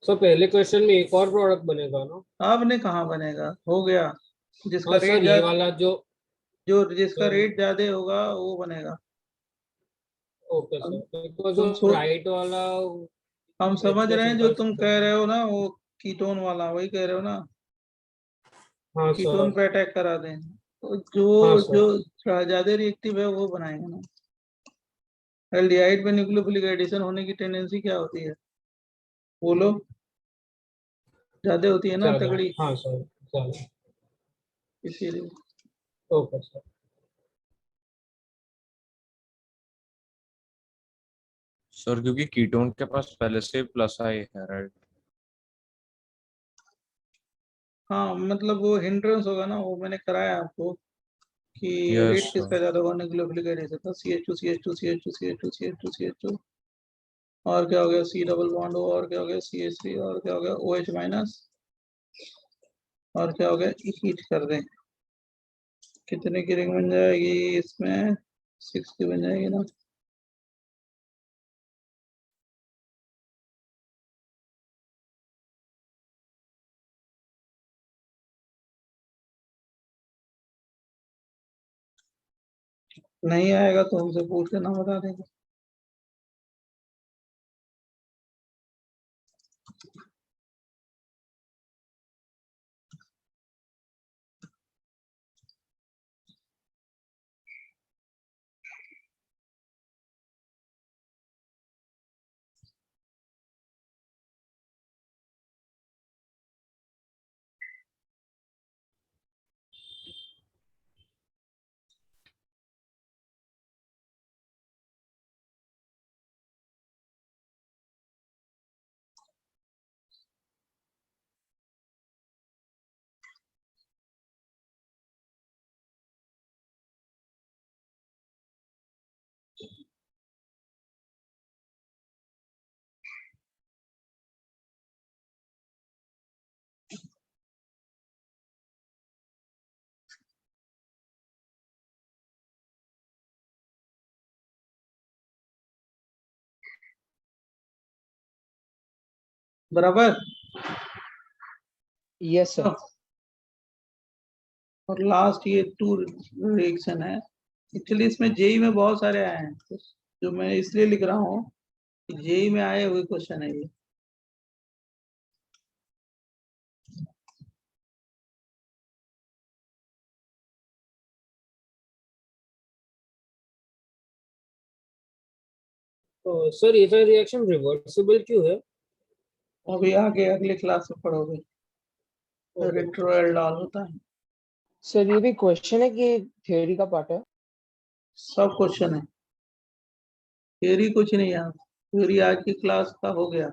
S11: सो पहले क्वेश्चन में एक और प्रोडक्ट बनेगा ना?
S1: आपने कहाँ बनेगा, हो गया। जिसका
S11: हाँ
S1: रेट
S11: सर, ये वाला जो
S1: जिसका रेट ज्यादा होगा वो बनेगा।
S11: ओके सर, बिकॉज
S1: तुम
S11: वो राइट वाला
S1: हम समझ
S11: H+,
S1: रहे हैं, जो
S11: निकाल
S1: तुम
S11: सकते
S1: कह
S11: हैं।
S1: रहे हो ना, वो कीटोन वाला वही कह रहे हो ना,
S11: हाँ
S1: कीटोन
S11: सर।
S1: पे अटैक करा दें तो
S11: हाँ
S1: जो
S11: सर।
S1: जो ज्यादा रिएक्टिव है वो बनाएंगे ना। एल्डिहाइड पे न्यूक्लियोफिलिक एडिशन होने की टेंडेंसी क्या होती है, बोलो? ज्यादा होती है ना,
S11: ज़्यादा।
S1: तगड़ी,
S11: हाँ सर, ज़्यादा।
S1: इसीलिए।
S11: Okay sir.
S2: सर क्योंकि कीटोन के पास पहले से प्लस आई है, राइट?
S1: हाँ मतलब वो हिंड्रेंस होगा ना, वो मैंने कराया आपको कि
S2: यस
S1: रेट
S2: सर।
S1: किसका ज्यादा होगा न्यूक्लियोफिलिक एडिशन का। CH2 CH2 CH2 CH2 CH2 CH2, और क्या हो गया, C डबल बॉन्ड, और क्या हो गया CH3, और क्या हो गया OH माइनस, और क्या हो गया हीट कर दें। कितने की रिंग बन जाएगी इसमें? 6 की बन जाएगी ना। नहीं आएगा तो हमसे पूछ लेना, बता देंगे। बराबर।
S10: Yes sir.
S1: और लास्ट ये 2 रिएक्शन है। एक्चुअली इसमें जेई में बहुत सारे आए हैं, तो जो मैं इसलिए लिख रहा हूँ कि जेई में आए हुए क्वेश्चन है ये।
S11: तो सर ये तो रिएक्शन रिवर्सिबल क्यों है?
S1: अभी आगे अगले क्लास में पढ़ोगे, रेट्रोएल्डाल होता है।
S10: सर ये भी क्वेश्चन है कि थ्योरी का पार्ट है?
S1: सब क्वेश्चन है, थ्योरी कुछ नहीं है। थ्योरी आज की क्लास का हो गया।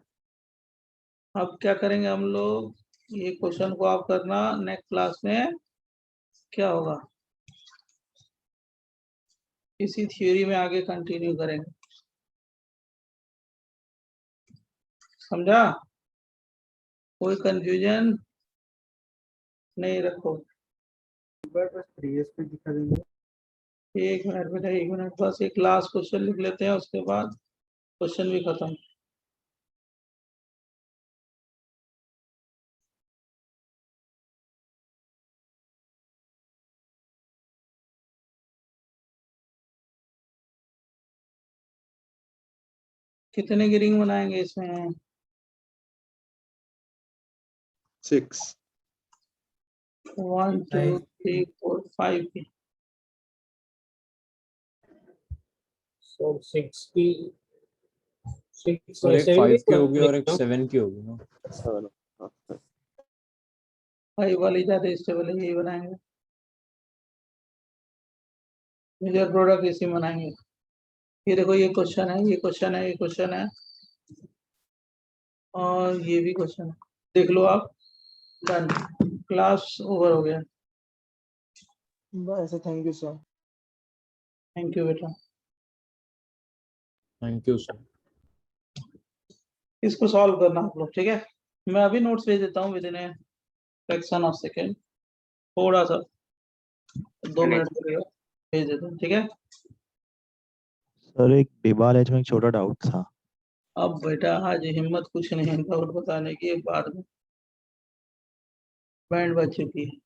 S1: अब क्या करेंगे हम लोग, ये क्वेश्चन को आप करना, नेक्स्ट क्लास में क्या होगा इसी थ्योरी में आगे कंटिन्यू करेंगे। समझा? कोई कंफ्यूजन नहीं रखो।
S4: बस प्रीवियस पे दिखा देंगे।
S1: 1 मिनट बेटा, 1 मिनट, बस एक लास्ट क्वेश्चन लिख लेते हैं, उसके बाद क्वेश्चन भी खत्म। कितने की रिंग बनाएंगे इसमें?
S12: 6
S1: 1 2 3 4 5 की।
S11: So 60 6
S2: सर एक
S11: 7
S2: 5 की
S11: भी
S2: होगी और एक
S11: ना?
S2: 7 की होगी ना।
S1: 5 वाली ज्यादा स्टेबल है, यही बनाएंगे। मेजर प्रोडक्ट इसी बनाएंगे। ये देखो, ये क्वेश्चन है, ये क्वेश्चन है, ये क्वेश्चन है, और ये भी क्वेश्चन है। देख लो आप। डन। क्लास ओवर हो गया।
S10: बस thank you sir.
S1: Thank you बेटा।
S2: Thank you sir.
S1: इसको सॉल्व करना आप लोग, ठीक है? मैं अभी नोट्स भेज देता हूँ with in a fraction of second. थोड़ा सा 2 मिनट लगेगा, भेज देता हूँ, ठीक है?
S8: सर एक डिबाल एज में एक छोटा डाउट था।
S1: अब बेटा आज हिम्मत कुछ नहीं है और बताने की, एक बार में बैंड बज चुकी है।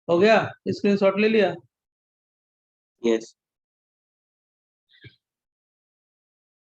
S1: हो गया? स्क्रीनशॉट ले लिया?
S5: यस